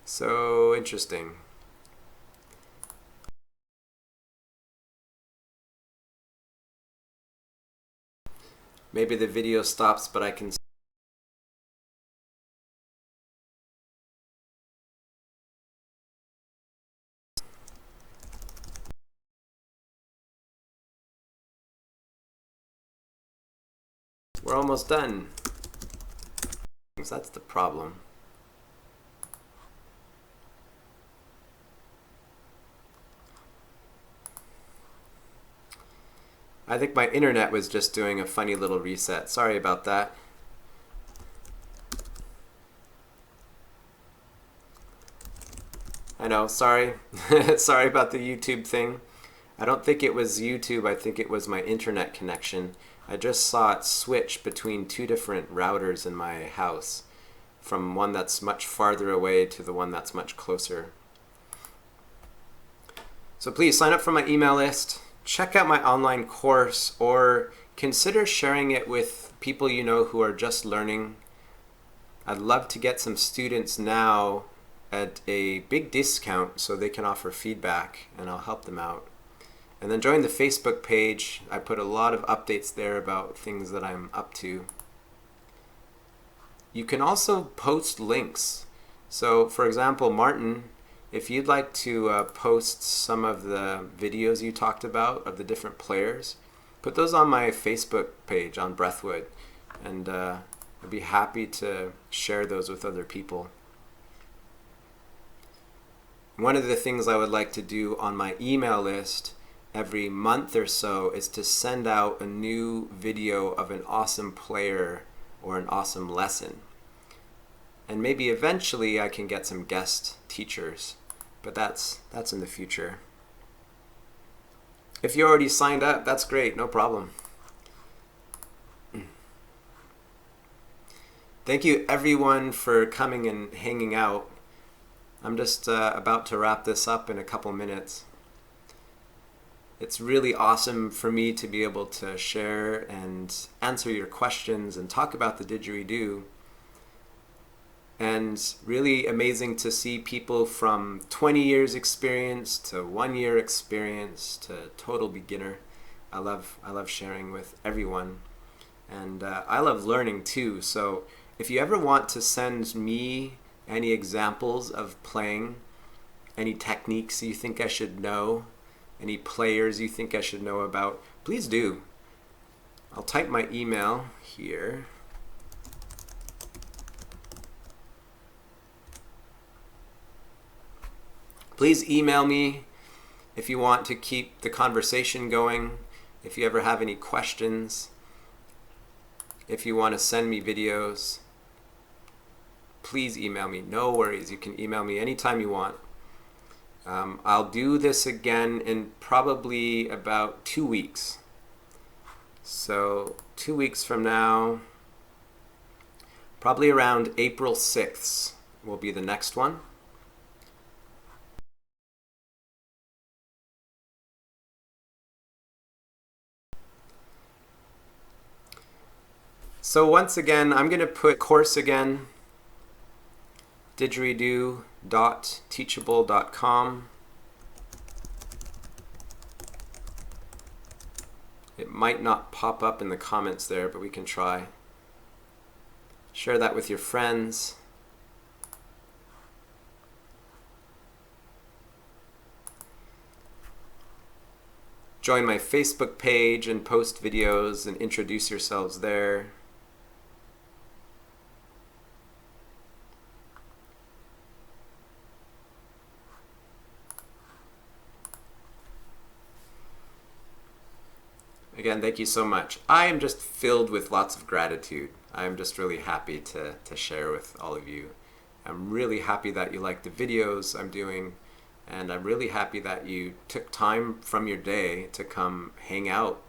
So interesting. Maybe the video stops, but I can. We're almost done. That's the problem. I think my internet was just doing a funny little reset. Sorry about that. I know, sorry. Sorry about the YouTube thing. I don't think it was YouTube, I think it was my internet connection. I just saw it switch between two different routers in my house, from one that's much farther away to the one that's much closer. So please sign up for my email list, check out my online course, or consider sharing it with people you know who are just learning. I'd love to get some students now at a big discount so they can offer feedback and I'll help them out. And then join the Facebook page. I put a lot of updates there about things that I'm up to. You can also post links. So for example, Martin, if you'd like to post some of the videos you talked about of the different players, put those on my Facebook page on Breathwood, and I'd be happy to share those with other people. One of the things I would like to do on my email list every month or so is to send out a new video of an awesome player or an awesome lesson. And maybe eventually I can get some guest teachers, but that's in the future. If you already signed up, that's great, no problem. Thank you everyone for coming and hanging out. I'm just about to wrap this up in a couple minutes. It's really awesome for me to be able to share and answer your questions and talk about the didgeridoo. And really amazing to see people from 20 years experience to 1 year experience to total beginner. I love sharing with everyone. And I love learning too. So if you ever want to send me any examples of playing, any techniques you think I should know, any players you think I should know about, please do. I'll type my email here. Please email me if you want to keep the conversation going, if you ever have any questions, if you want to send me videos. Please email me. No worries. You can email me anytime you want. I'll do this again in probably about 2 weeks. So 2 weeks from now, probably around April 6th will be the next one. So once again, I'm going to put course again, didgeridoo.teachable.com. It might not pop up in the comments there, but we can try. Share that with your friends. Join my Facebook page and post videos and introduce yourselves there. Again, thank you so much. I am just filled with lots of gratitude. I'm just really happy to share with all of you. I'm really happy that you like the videos I'm doing, and I'm really happy that you took time from your day to come hang out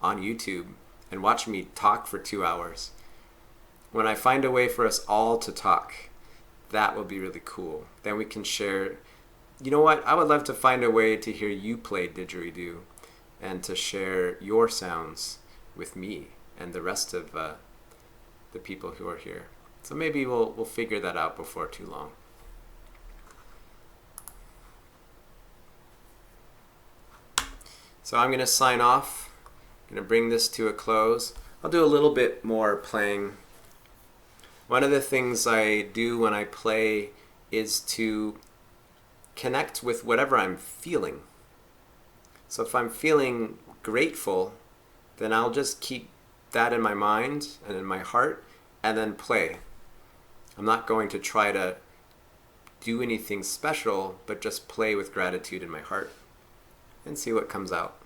on YouTube and watch me talk for 2 hours. When I find a way for us all to talk, that will be really cool. Then we can share. You know what? I would love to find a way to hear you play didgeridoo and to share your sounds with me and the rest of the people who are here. So maybe we'll figure that out before too long. So I'm going to sign off. I'm going to bring this to a close. I'll do a little bit more playing. One of the things I do when I play is to connect with whatever I'm feeling. So if I'm feeling grateful, then I'll just keep that in my mind and in my heart and then play. I'm not going to try to do anything special, but just play with gratitude in my heart and see what comes out.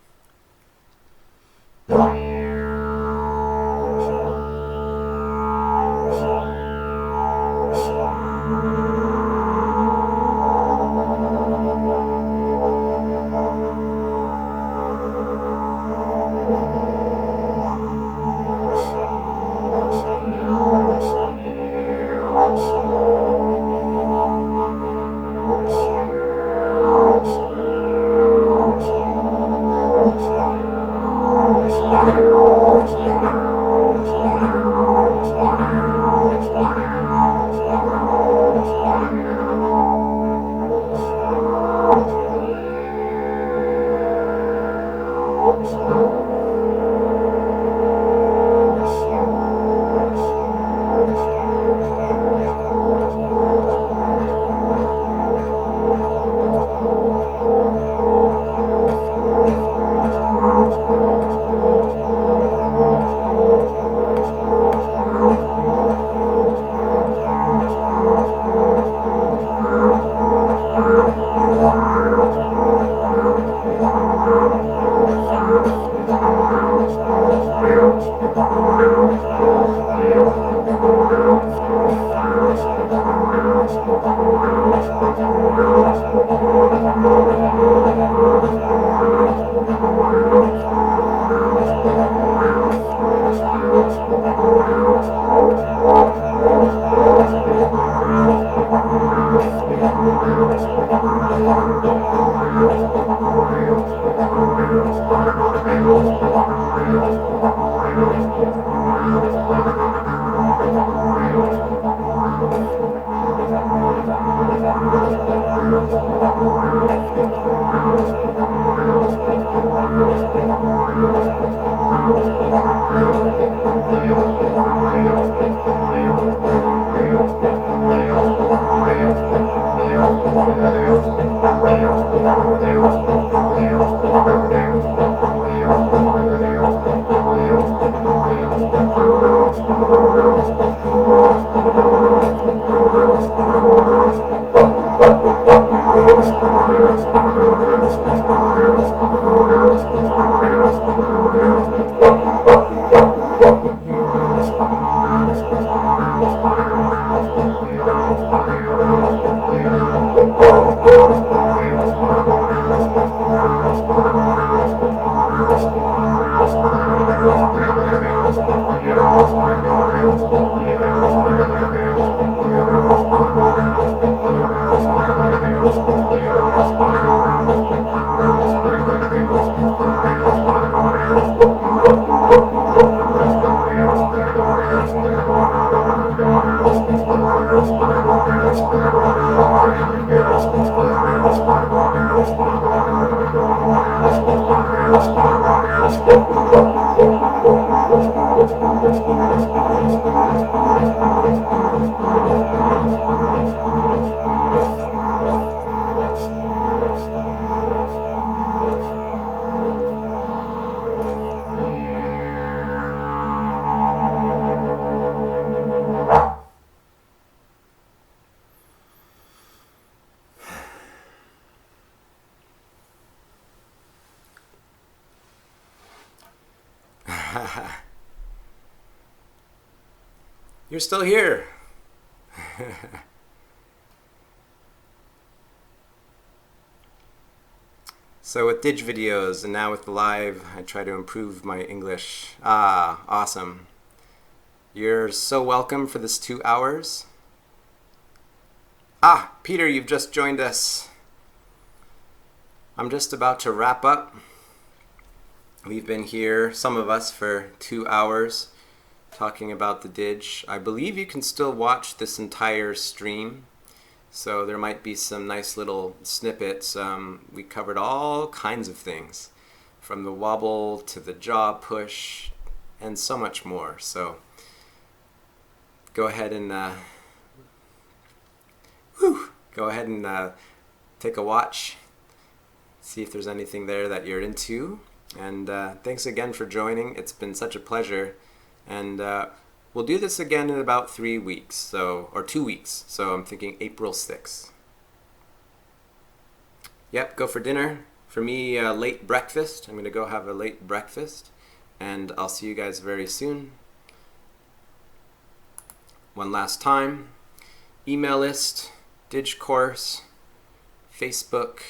You're still here. So with Didge videos and now with the live, I try to improve my English. Ah, awesome. You're so welcome for this 2 hours. Ah, Peter, you've just joined us. I'm just about to wrap up. We've been here, some of us, for 2 hours talking about the Didge. I believe you can still watch this entire stream, so there might be some nice little snippets. We covered all kinds of things, from the wobble to the jaw push and so much more. So go ahead and take a watch, see if there's anything there that you're into. And thanks again for joining. It's been such a pleasure. And we'll do this again in about 3 weeks, or 2 weeks. So I'm thinking April 6th. Yep, go for dinner. For me, late breakfast. I'm going to go have a late breakfast. And I'll see you guys very soon. One last time. Email list, Didge course, Facebook.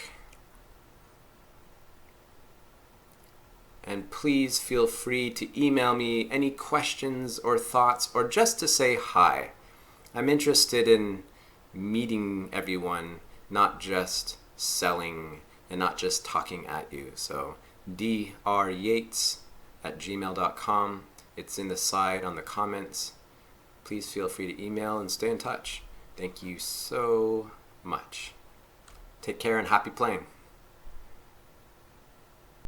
And please feel free to email me any questions or thoughts, or just to say hi. I'm interested in meeting everyone, not just selling and not just talking at you. So dryates@gmail.com. It's in the side on the comments. Please feel free to email and stay in touch. Thank you so much. Take care and happy playing.